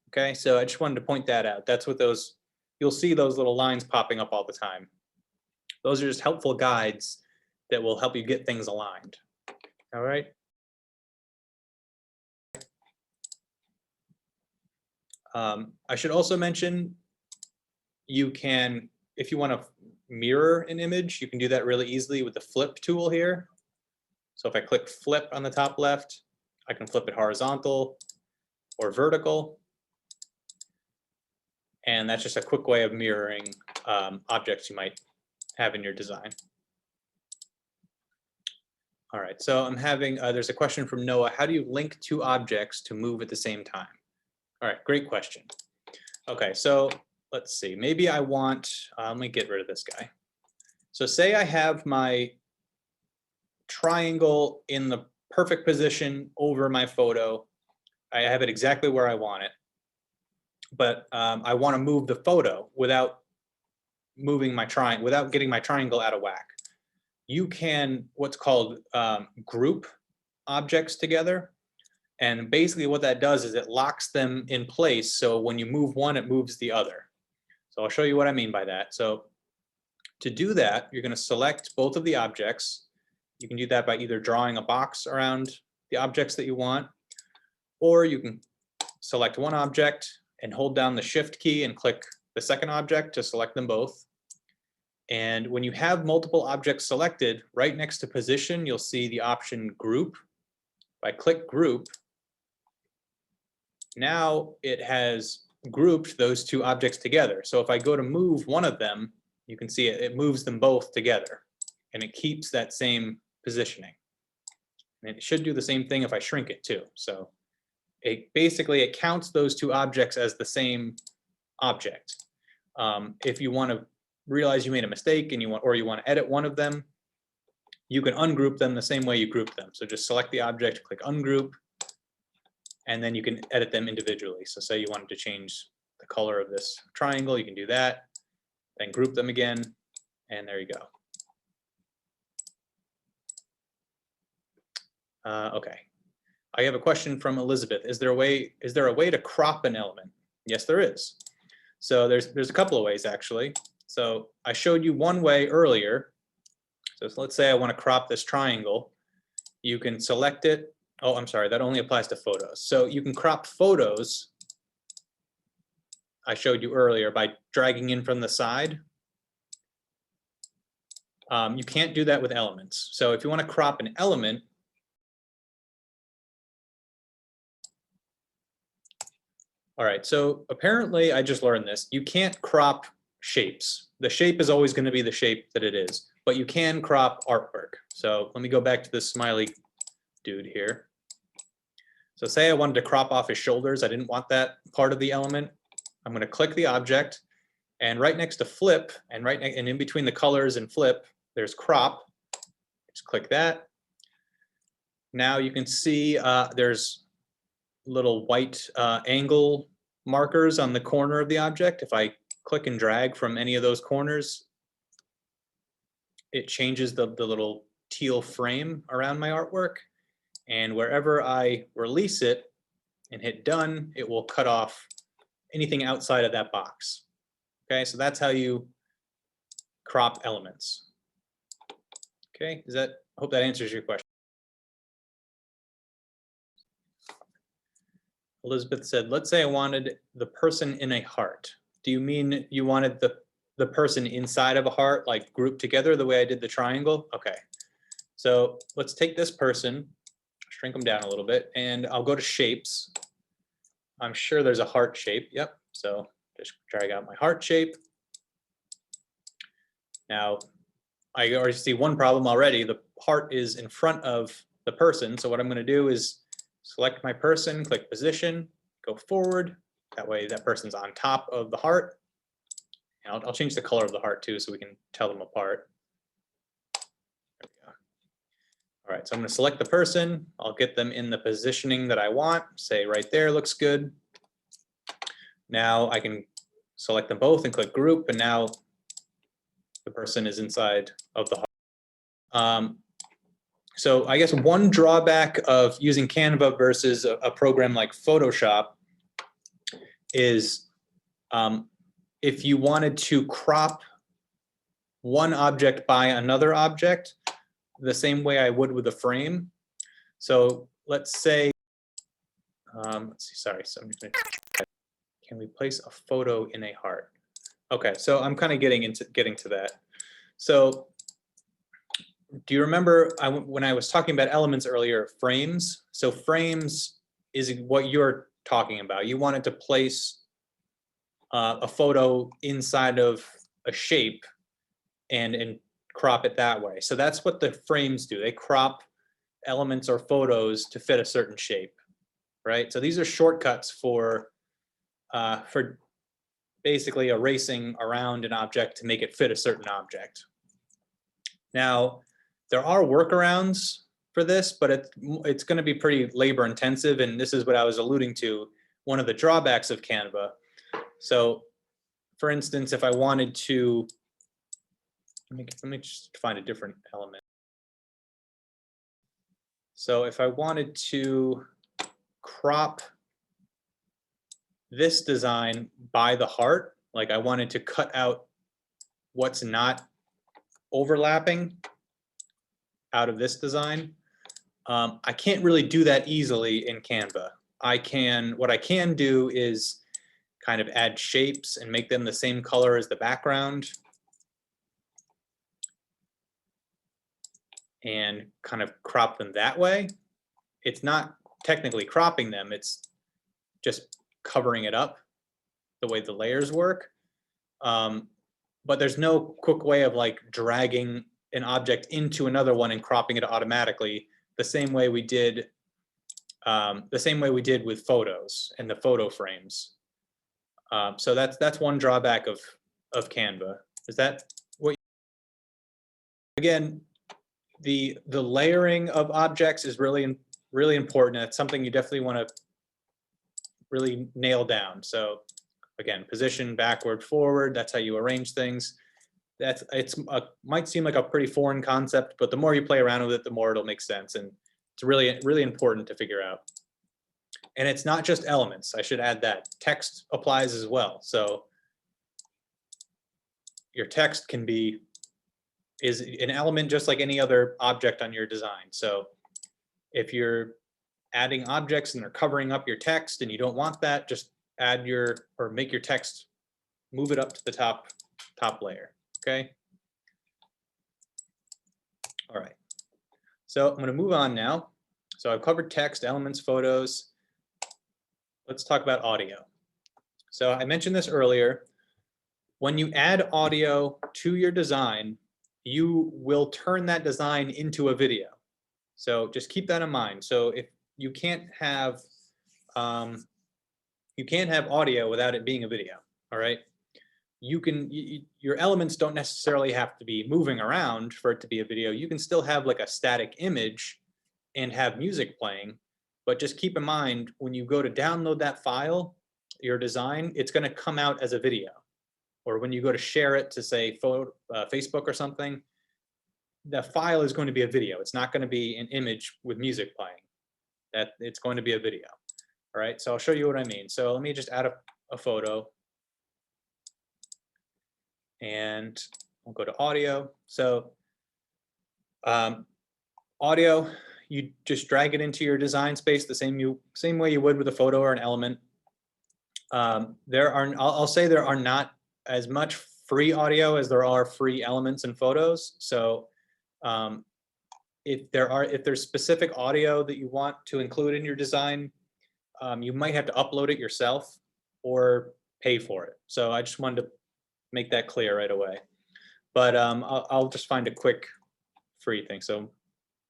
Okay, so I just wanted to point that out. That's what those, you'll see those little lines popping up all the time. Those are just helpful guides that will help you get things aligned. All right. I should also mention, you can, if you want to mirror an image, you can do that really easily with the flip tool here. So if I click flip on the top left, I can flip it horizontal or vertical. And that's just a quick way of mirroring objects you might have in your design. All right, so I'm having, there's a question from Noah. How do you link two objects to move at the same time? All right, great question. Okay, so let's see, maybe I want, let me get rid of this guy. So say I have my triangle in the perfect position over my photo. I have it exactly where I want it, but I want to move the photo without moving my triangle, without getting my triangle out of whack. You can what's called group objects together. And basically what that does is it locks them in place. So when you move one, it moves the other. So I'll show you what I mean by that. So to do that, you're going to select both of the objects. You can do that by either drawing a box around the objects that you want, or you can select one object and hold down the shift key and click the second object to select them both. And when you have multiple objects selected, right next to position, you'll see the option group. If I click group, now it has grouped those two objects together. So if I go to move one of them, you can see it moves them both together and it keeps that same positioning. And it should do the same thing if I shrink it too. So basically it counts those two objects as the same object. If you want to realize you made a mistake and you want to edit one of them, you can ungroup them the same way you group them. So just select the object, click ungroup, and then you can edit them individually. So say you wanted to change the color of this triangle, you can do that, then group them again, and there you go. Okay, I have a question from Elizabeth. Is there a way to crop an element? Yes, there is. So there's a couple of ways actually. So I showed you one way earlier. So let's say I want to crop this triangle. You can select it. Oh, I'm sorry, that only applies to photos. So you can crop photos, I showed you earlier, by dragging in from the side. You can't do that with elements. So if you want to crop an element, all right, so apparently I just learned this. You can't crop shapes. The shape is always going to be the shape that it is, but you can crop artwork. So let me go back to this smiley dude here. So say I wanted to crop off his shoulders. I didn't want that part of the element. I'm going to click the object, and right next to flip, and and in between the colors and flip, there's crop. Just click that. Now you can see there's little white angle markers on the corner of the object. If I click and drag from any of those corners, it changes the little teal frame around my artwork. And wherever I release it and hit done, it will cut off anything outside of that box. Okay, so that's how you crop elements. Okay, I hope that answers your question. Elizabeth said, let's say I wanted the person in a heart. Do you mean you wanted the person inside of a heart, like grouped together the way I did the triangle? Okay, so let's take this person, shrink them down a little bit, and I'll go to shapes. I'm sure there's a heart shape. Yep. So just drag out my heart shape. Now, I already see one problem already. The heart is in front of the person. So what I'm going to do is select my person, click position, go forward. That way that person's on top of the heart. And I'll change the color of the heart too so we can tell them apart. There we go. All right, so I'm going to select the person. I'll get them in the positioning that I want. Say right there looks good. Now I can select them both and click group, and now the person is inside of the heart. So I guess one drawback of using Canva versus a program like Photoshop is if you wanted to crop one object by another object, the same way I would with a frame. So let's say, let's see, sorry, so I'm just gonna, can we place a photo in a heart? Okay, so I'm kind of getting to that. So do you remember when I was talking about elements earlier, frames? So frames is what you're talking about. You wanted to place a photo inside of a shape and crop it that way. So that's what the frames do. They crop elements or photos to fit a certain shape, right? So these are shortcuts for basically erasing around an object to make it fit a certain object. Now, there are workarounds for this, but it's going to be pretty labor intensive, and this is what I was alluding to, one of the drawbacks of Canva. So, for instance, if I wanted to, let me just find a different element. So if I wanted to crop this design by the heart, like I wanted to cut out what's not overlapping out of this design, I can't really do that easily in Canva. What I can do is kind of add shapes and make them the same color as the background and kind of crop them that way. It's not technically cropping them, it's just covering it up the way the layers work. But there's no quick way of like dragging an object into another one and cropping it automatically the same way we did with photos and the photo frames. So that's one drawback of Canva. Is that what? Again, the layering of objects is really important. It's something you definitely want to really nail down. So again, position, backward, forward, that's how you arrange things. Might seem like a pretty foreign concept, but the more you play around with it, the more it'll make sense. And it's really important to figure out. And it's not just elements. I should add that. Text applies as well. So your text is an element just like any other object on your design. So if you're adding objects and they're covering up your text and you don't want that, just make your text, move it up to the top layer, okay? All right, so I'm gonna move on now. So I've covered text, elements, photos. Let's talk about audio. So I mentioned this earlier. When you add audio to your design, you will turn that design into a video. So just keep that in mind. So if you can't have audio without it being a video, all right? Your elements don't necessarily have to be moving around for it to be a video. You can still have like a static image and have music playing, but just keep in mind when you go to download that file, your design, it's going to come out as a video. Or when you go to share it to say Facebook or something, the file is going to be a video. It's not going to be an image with music playing. It's going to be a video. All right, so I'll show you what I mean. So let me just add a photo. And I'll go to audio. So audio, you just drag it into your design space the same way you would with a photo or an element. I'll say there are not as much free audio as there are free elements and photos. So if there's specific audio that you want to include in your design, you might have to upload it yourself or pay for it. So I just wanted to make that clear right away. But I'll just find a quick free thing. So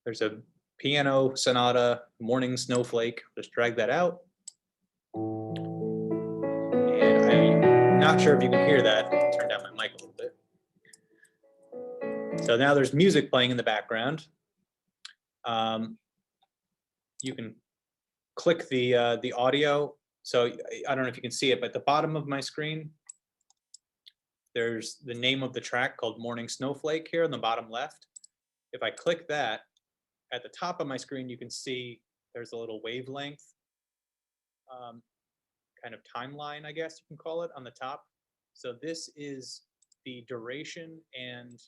there's a piano sonata, morning snowflake. Just drag that out. And I'm not sure if you can hear that. I'll turn down my mic a little bit. So now there's music playing in the background. You can click the audio. So I don't know if you can see it, but at the bottom of my screen, there's the name of the track called Morning Snowflake here in the bottom left. If I click that, at the top of my screen, you can see there's a little wavelength kind of timeline, I guess you can call it, on the top. So this is the duration and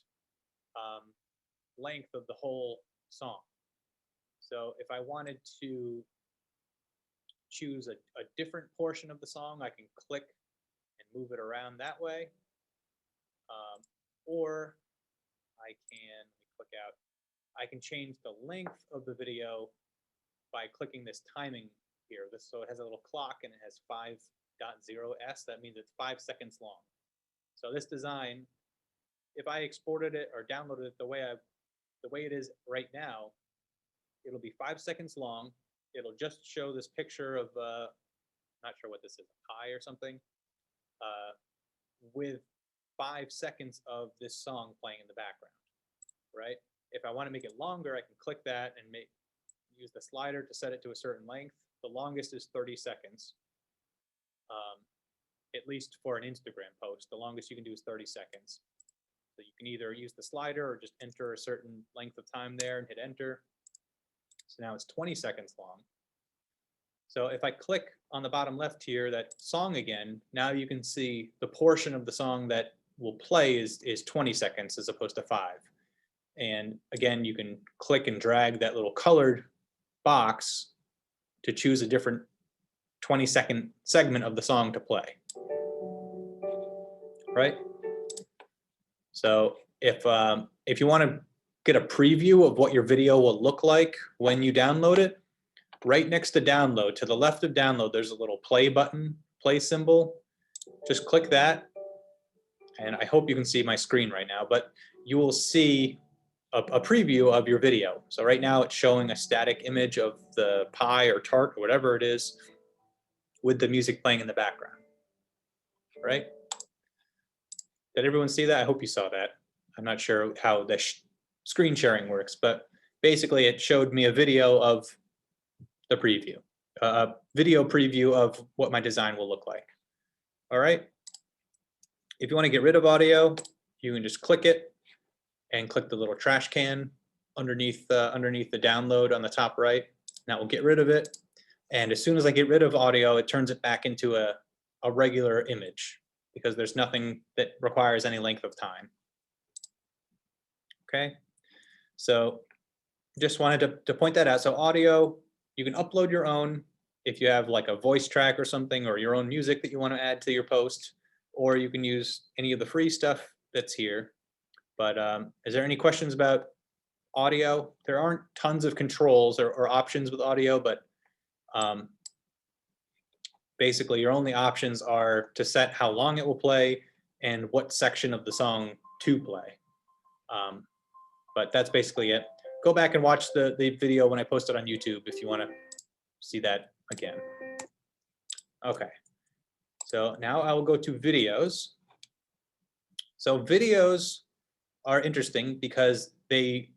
length of the whole song. So if I wanted to choose a different portion of the song, I can click and move it around that way. Or I can, let me click out, I can change the length of the video by clicking this timing here. So it has a little clock and it has 5.0s. That means it's 5 seconds long. So this design, if I exported it or downloaded it the way it is right now, it'll be 5 seconds long. It'll just show this picture of, not sure what this is, a pie or something, with 5 seconds of this song playing in the background, right? If I want to make it longer, I can click that and use the slider to set it to a certain length. The longest is 30 seconds, at least for an Instagram post. The longest you can do is 30 seconds. So you can either use the slider or just enter a certain length of time there and hit enter. So now it's 20 seconds long. So if I click on the bottom left here, that song again, now you can see the portion of the song that will play is 20 seconds as opposed to 5. And again, you can click and drag that little colored box to choose a different 20-second segment of the song to play, right? So if you want to get a preview of what your video will look like when you download it, right next to download, to the left of download, there's a little play button, play symbol. Just click that, and I hope you can see my screen right now, but you will see a preview of your video. So right now it's showing a static image of the pie or tart or whatever it is with the music playing in the background, right? Did everyone see that? I hope you saw that. I'm not sure how the screen sharing works, but basically it showed me a video of the preview, a video preview of what my design will look like. All right. If you want to get rid of audio, you can just click it and click the little trash can underneath the download on the top right. That will get rid of it. And as soon as I get rid of audio, it turns it back into a regular image because there's nothing that requires any length of time. Okay. So just wanted to point that out. So audio, you can upload your own if you have like a voice track or something, or your own music that you want to add to your post, or you can use any of the free stuff that's here. But is there any questions about audio? There aren't tons of controls or options with audio, but basically your only options are to set how long it will play and what section of the song to play. But that's basically it. Go back and watch the video when I post it on YouTube if you want to see that again. Okay, so now I will go to videos. So videos are interesting because they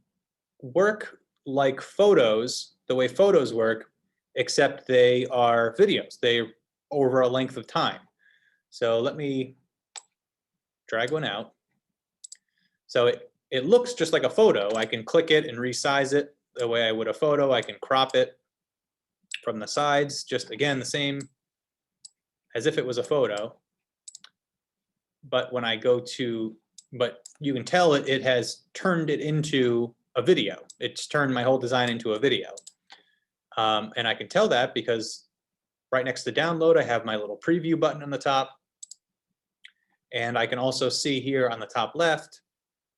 work like photos, the way photos work, except they are videos. They're over a length of time. So let me drag one out. So it looks just like a photo. I can click it and resize it the way I would a photo. I can crop it from the sides, just again, the same as if it was a photo. But when I go to, but you can tell it has turned it into a video. It's turned my whole design into a video. And I can tell that because right next to download, I have my little preview button on the top. And I can also see here on the top left,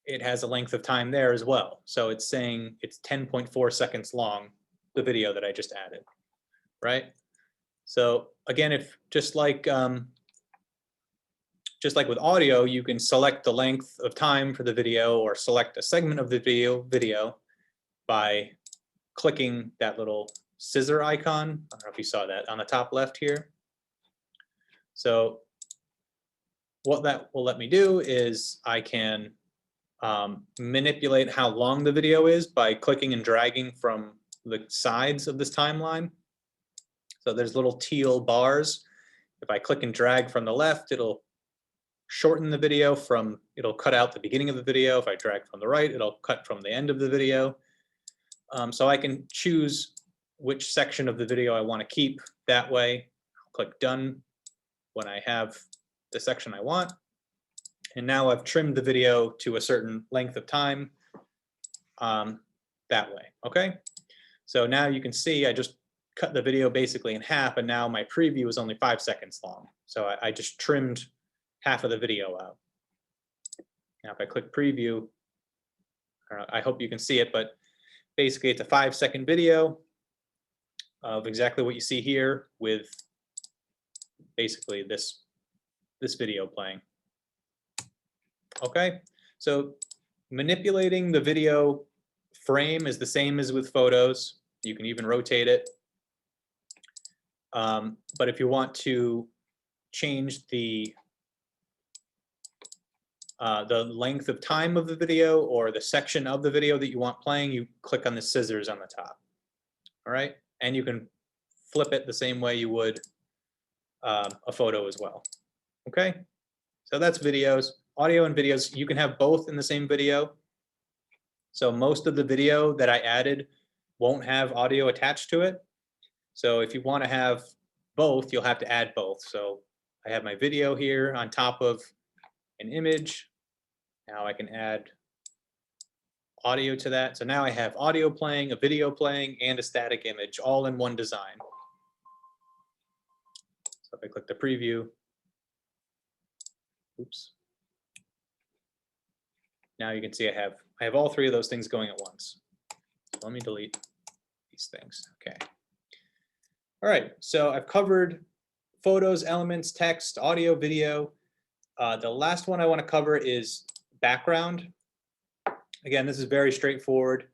it has a length of time there as well. So it's saying it's 10.4 seconds long, the video that I just added, right? So again, if just like with audio, you can select the length of time for the video or select a segment of the video by clicking that little scissor icon. I don't know if you saw that on the top left here. So what that will let me do is I can manipulate how long the video is by clicking and dragging from the sides of this timeline. So there's little teal bars. If I click and drag from the left, it'll shorten the video it'll cut out the beginning of the video. If I drag from the right, it'll cut from the end of the video. So I can choose which section of the video I want to keep that way. I'll click done when I have the section I want. And now I've trimmed the video to a certain length of time that way, okay? So now you can see I just cut the video basically in half, and now my preview is only 5 seconds long. So I just trimmed half of the video out. Now if I click preview, I hope you can see it, but basically it's a 5-second video of exactly what you see here with basically this video playing. Okay, so manipulating the video frame is the same as with photos. You can even rotate it. But if you want to change the length of time of the video or the section of the video that you want playing, you click on the scissors on the top. All right, and you can flip it the same way you would a photo as well. Okay, so that's videos. Audio and videos, you can have both in the same video. So most of the video that I added won't have audio attached to it. So if you want to have both, you'll have to add both. So I have my video here on top of an image. Now I can add audio to that. So now I have audio playing, a video playing, and a static image all in one design. So if I click the preview, oops. Now you can see I have all three of those things going at once. So let me delete these things. Okay. All right, so I've covered photos, elements, text, audio, video. The last one I want to cover is background. Again, this is very straightforward.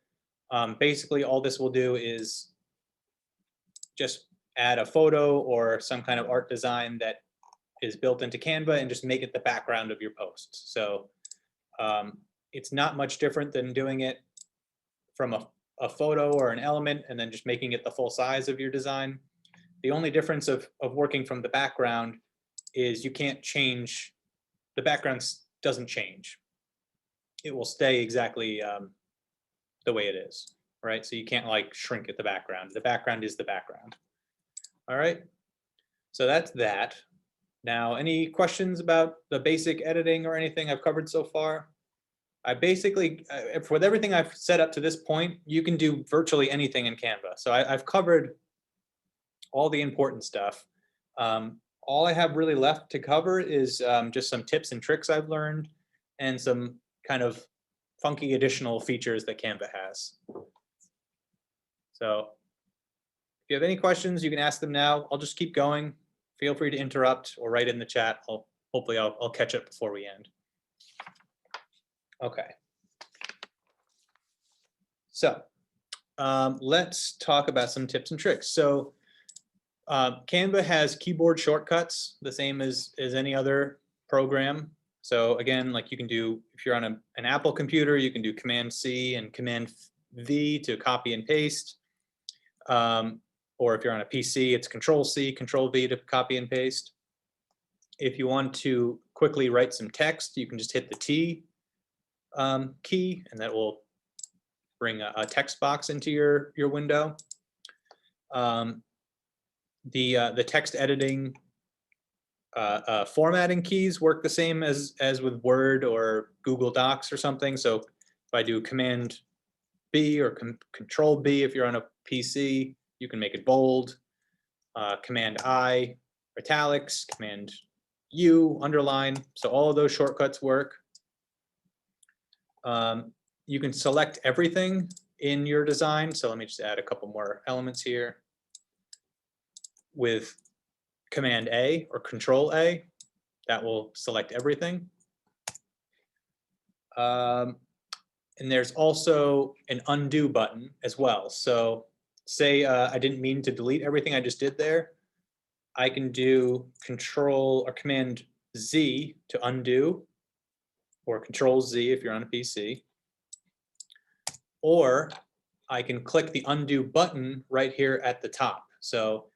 Basically, all this will do is just add a photo or some kind of art design that is built into Canva and just make it the background of your posts. So it's not much different than doing it from a photo or an element and then just making it the full size of your design. The only difference of working from the background is you can't change, the background doesn't change. It will stay exactly the way it is, right? So you can't like shrink at the background. The background is the background. All right, so that's that. Now, any questions about the basic editing or anything I've covered so far? I basically, with everything I've set up to this point, you can do virtually anything in Canva. So I've covered all the important stuff. All I have really left to cover is just some tips and tricks I've learned and some kind of funky additional features that Canva has. So if you have any questions, you can ask them now. I'll just keep going. Feel free to interrupt or write in the chat. Hopefully I'll catch up before we end. Okay. So let's talk about some tips and tricks. So Canva has keyboard shortcuts, the same as any other program. So again, like you can do, if you're on an Apple computer, you can do Command-C and Command-V to copy and paste. Or if you're on a PC, it's Control-C, Control-V to copy and paste. If you want to quickly write some text, you can just hit the T key, and that will bring a text box into your window. The text editing formatting keys work the same as with Word or Google Docs or something. So if I do Command B or Control B, if you're on a PC, you can make it bold. Command I, italics, Command U, underline. So all of those shortcuts work. You can select everything in your design. So let me just add a couple more elements here. With Command A or Control A, that will select everything. And there's also an undo button as well. So say I didn't mean to delete everything I just did there. I can do Control or Command Z to undo, or Control Z if you're on a PC. Or I can click the undo button right here at the top. So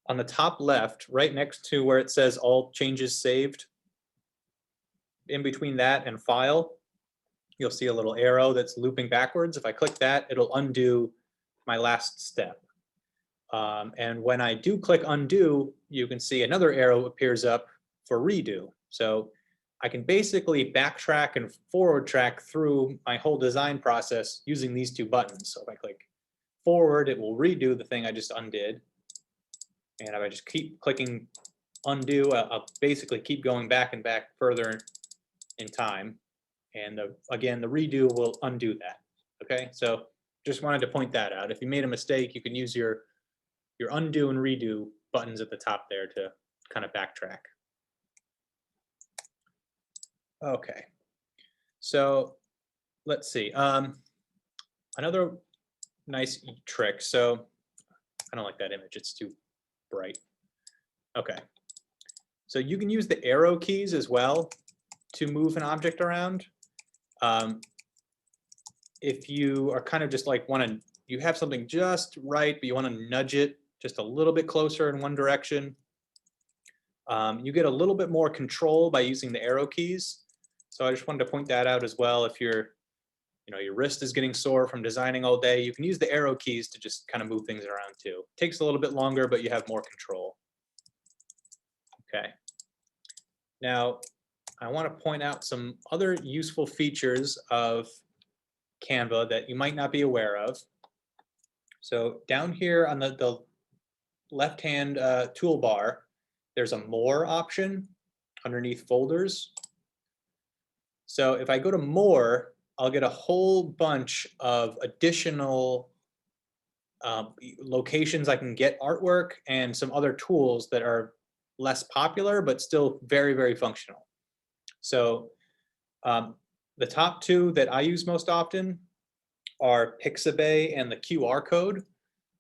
on the top left, right next to where it says all changes saved, in between that and file, you'll see a little arrow that's looping backwards. If I click that, it'll undo my last step. And when I do click undo, you can see another arrow appears up for redo. So I can basically backtrack and forward track through my whole design process using these two buttons. So if I click forward, it will redo the thing I just undid. And if I just keep clicking undo, I'll basically keep going back and back further in time. And again, the redo will undo that. Okay, so just wanted to point that out. If you made a mistake, you can use your undo and redo buttons at the top there to kind of backtrack. Okay, so let's see. Another nice trick. So I don't like that image. It's too bright. Okay, so you can use the arrow keys as well to move an object around. If you are kind of just like you have something just right, but you want to nudge it just a little bit closer in one direction, you get a little bit more control by using the arrow keys. So I just wanted to point that out as well. If your wrist is getting sore from designing all day, you can use the arrow keys to just kind of move things around too. It takes a little bit longer, but you have more control. Okay. Now, I want to point out some other useful features of Canva that you might not be aware of. So down here on the left-hand toolbar, there's a More option underneath Folders. So if I go to More, I'll get a whole bunch of additional locations I can get artwork and some other tools that are less popular, but still very, very functional. So the top two that I use most often are Pixabay and the QR code.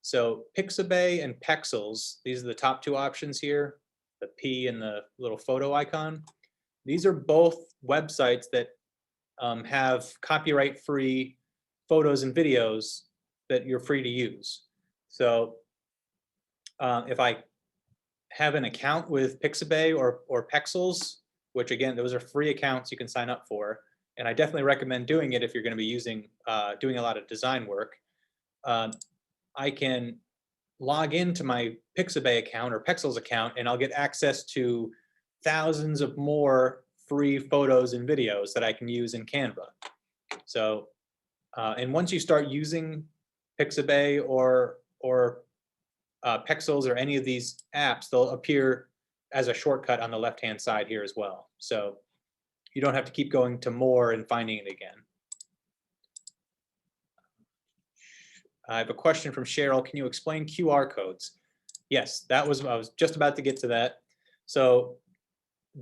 So Pixabay and Pexels, these are the top two options here, the P and the little photo icon. These are both websites that have copyright-free photos and videos that you're free to use. So if I have an account with Pixabay or Pexels, which again, those are free accounts you can sign up for, and I definitely recommend doing it if you're going to be doing a lot of design work. I can log into my Pixabay account or Pexels account, and I'll get access to thousands of more free photos and videos that I can use in Canva. So, and once you start using Pixabay or Pexels or any of these apps, they'll appear as a shortcut on the left-hand side here as well. So you don't have to keep going to More and finding it again. I have a question from Cheryl. Can you explain QR codes? Yes, I was just about to get to that. So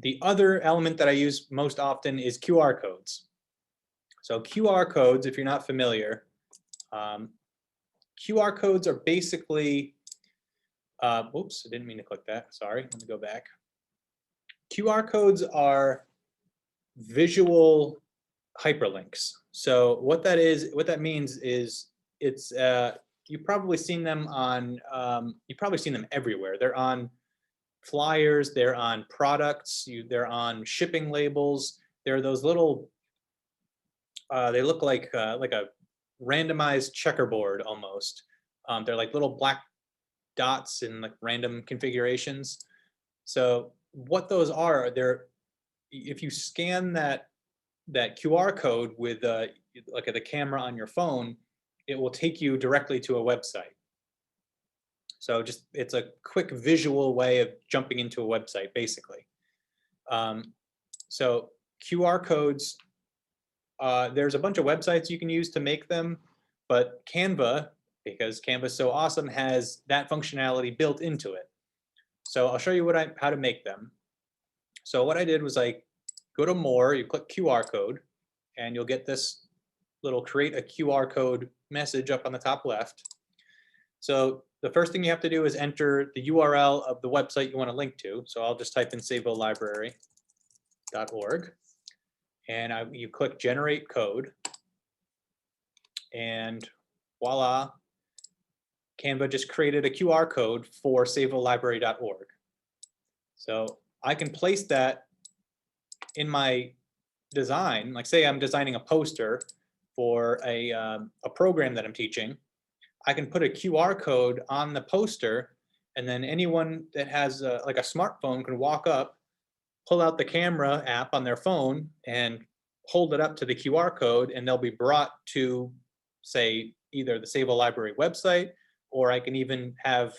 the other element that I use most often is QR codes. So QR codes, if you're not familiar, QR codes are basically, whoops, I didn't mean to click that. Sorry, let me go back. QR codes are visual hyperlinks. So what that means is it's you've probably seen them everywhere. They're on flyers, they're on products, they're on shipping labels. They're those little they look like a randomized checkerboard almost. They're like little black dots in like random configurations. So what those are, if you scan that QR code with like the camera on your phone, it will take you directly to a website. So it's a quick visual way of jumping into a website, basically. So QR codes, there's a bunch of websites you can use to make them, but Canva, because Canva is so awesome, has that functionality built into it. So I'll show you how to make them. So what I did was I go to More, you click QR code, and you'll get this little create a QR code message up on the top left. So the first thing you have to do is enter the URL of the website you want to link to. So I'll just type in savelibrary.org, and you click generate code, and voila, Canva just created a QR code for savelibrary.org. So I can place that in my design, like say I'm designing a poster for a program that I'm teaching, I can put a QR code on the poster, and then anyone that has like a smartphone can walk up, pull out the camera app on their phone, and hold it up to the QR code, and they'll be brought to, say, either the Save a Library website, or I can even have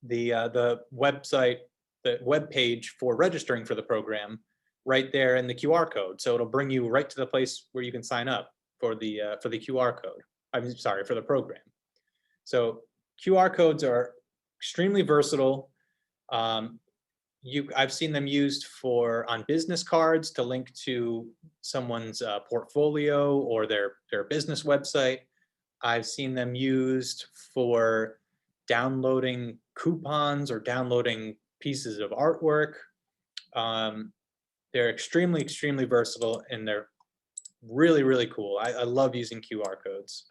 the website, the web page for registering for the program right there in the QR code. So it'll bring you right to the place where you can sign up for the QR code. I'm sorry, for the program. So QR codes are extremely versatile. I've seen them used on business cards to link to someone's portfolio or their business website. I've seen them used for downloading coupons or downloading pieces of artwork. They're extremely, extremely versatile, and they're really, really cool. I love using QR codes.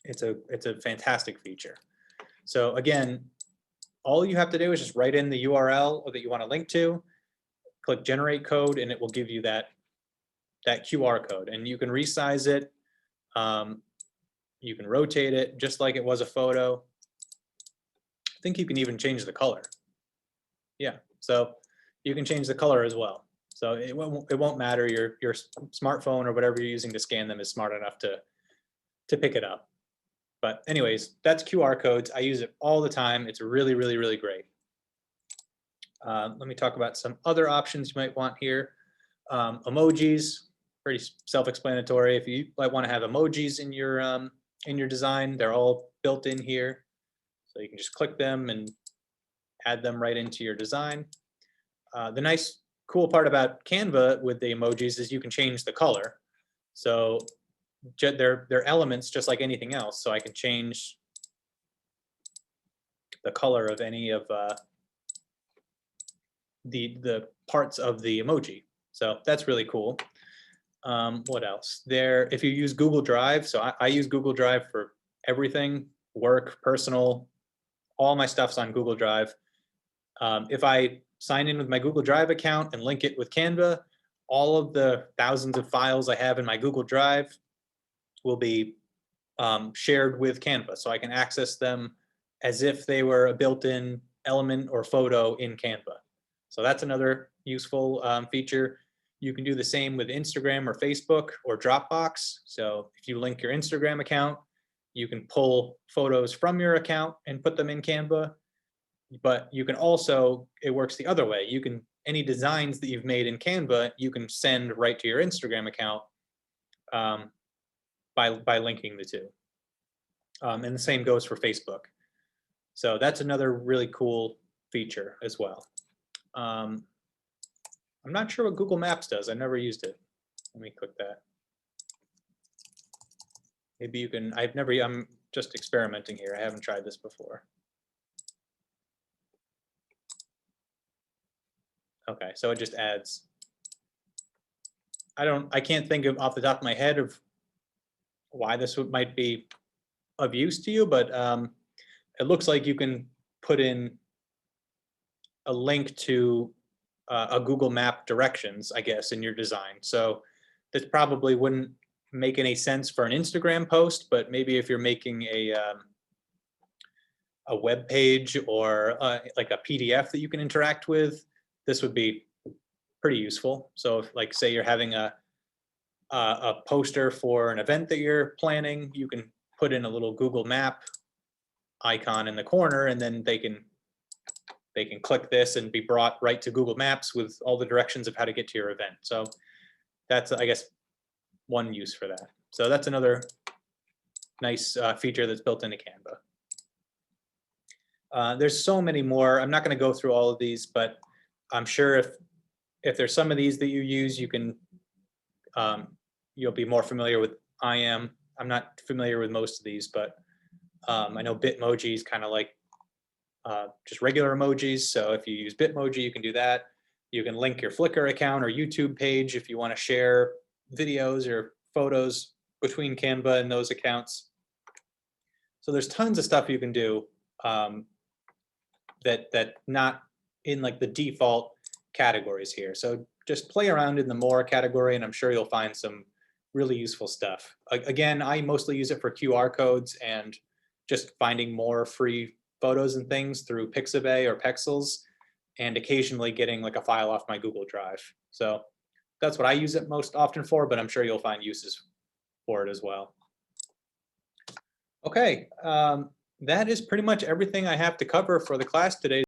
It's a fantastic feature. So again, all you have to do is just write in the URL that you want to link to, click generate code, and it will give you that QR code. And you can resize it. You can rotate it just like it was a photo. I think you can even change the color. Yeah, so you can change the color as well. So it won't matter. Your smartphone or whatever you're using to scan them is smart enough to pick it up. But anyways, that's QR codes. I use it all the time. It's really, really, really great. Let me talk about some other options you might want here. Emojis, pretty self-explanatory. If you want to have emojis in your design, they're all built in here. So you can just click them and add them right into your design. The nice, cool part about Canva with the emojis is you can change the color. So they're elements just like anything else. So I can change the color of any of the parts of the emoji. So that's really cool. What else? If you use Google Drive, so I use Google Drive for everything, work, personal, all my stuff's on Google Drive. If I sign in with my Google Drive account and link it with Canva, all of the thousands of files I have in my Google Drive will be shared with Canva. So I can access them as if they were a built-in element or photo in Canva. So that's another useful feature. You can do the same with Instagram or Facebook or Dropbox. So if you link your Instagram account, you can pull photos from your account and put them in Canva. But you can also, it works the other way. Any designs that you've made in Canva, you can send right to your Instagram account by linking the two. And the same goes for Facebook. So that's another really cool feature as well. I'm not sure what Google Maps does. I never used it. Let me click that. Maybe you can, I'm just experimenting here. I haven't tried this before. Okay, so it just adds. I can't think of off the top of my head of why this might be of use to you, but it looks like you can put in a link to a Google Map directions, I guess, in your design. So this probably wouldn't make any sense for an Instagram post, but maybe if you're making a web page or like a PDF that you can interact with, this would be pretty useful. So if, like, say you're having a poster for an event that you're planning, you can put in a little Google Map icon in the corner, and then they can click this and be brought right to Google Maps with all the directions of how to get to your event. So that's, I guess, one use for that. So that's another nice feature that's built into Canva. There's so many more. I'm not going to go through all of these, but I'm sure if there's some of these that you use, you can you'll be more familiar with. I'm not familiar with most of these, but I know Bitmoji is kind of like just regular emojis. So if you use Bitmoji, you can do that. You can link your Flickr account or YouTube page if you want to share videos or photos between Canva and those accounts. So there's tons of stuff you can do that not in like the default categories here. So just play around in the more category and I'm sure you'll find some really useful stuff. Again, I mostly use it for QR codes and just finding more free photos and things through Pixabay or Pexels, and occasionally getting like a file off my Google Drive. So that's what I use it most often for, but I'm sure you'll find uses for it as well. Okay, that is pretty much everything I have to cover for the class today.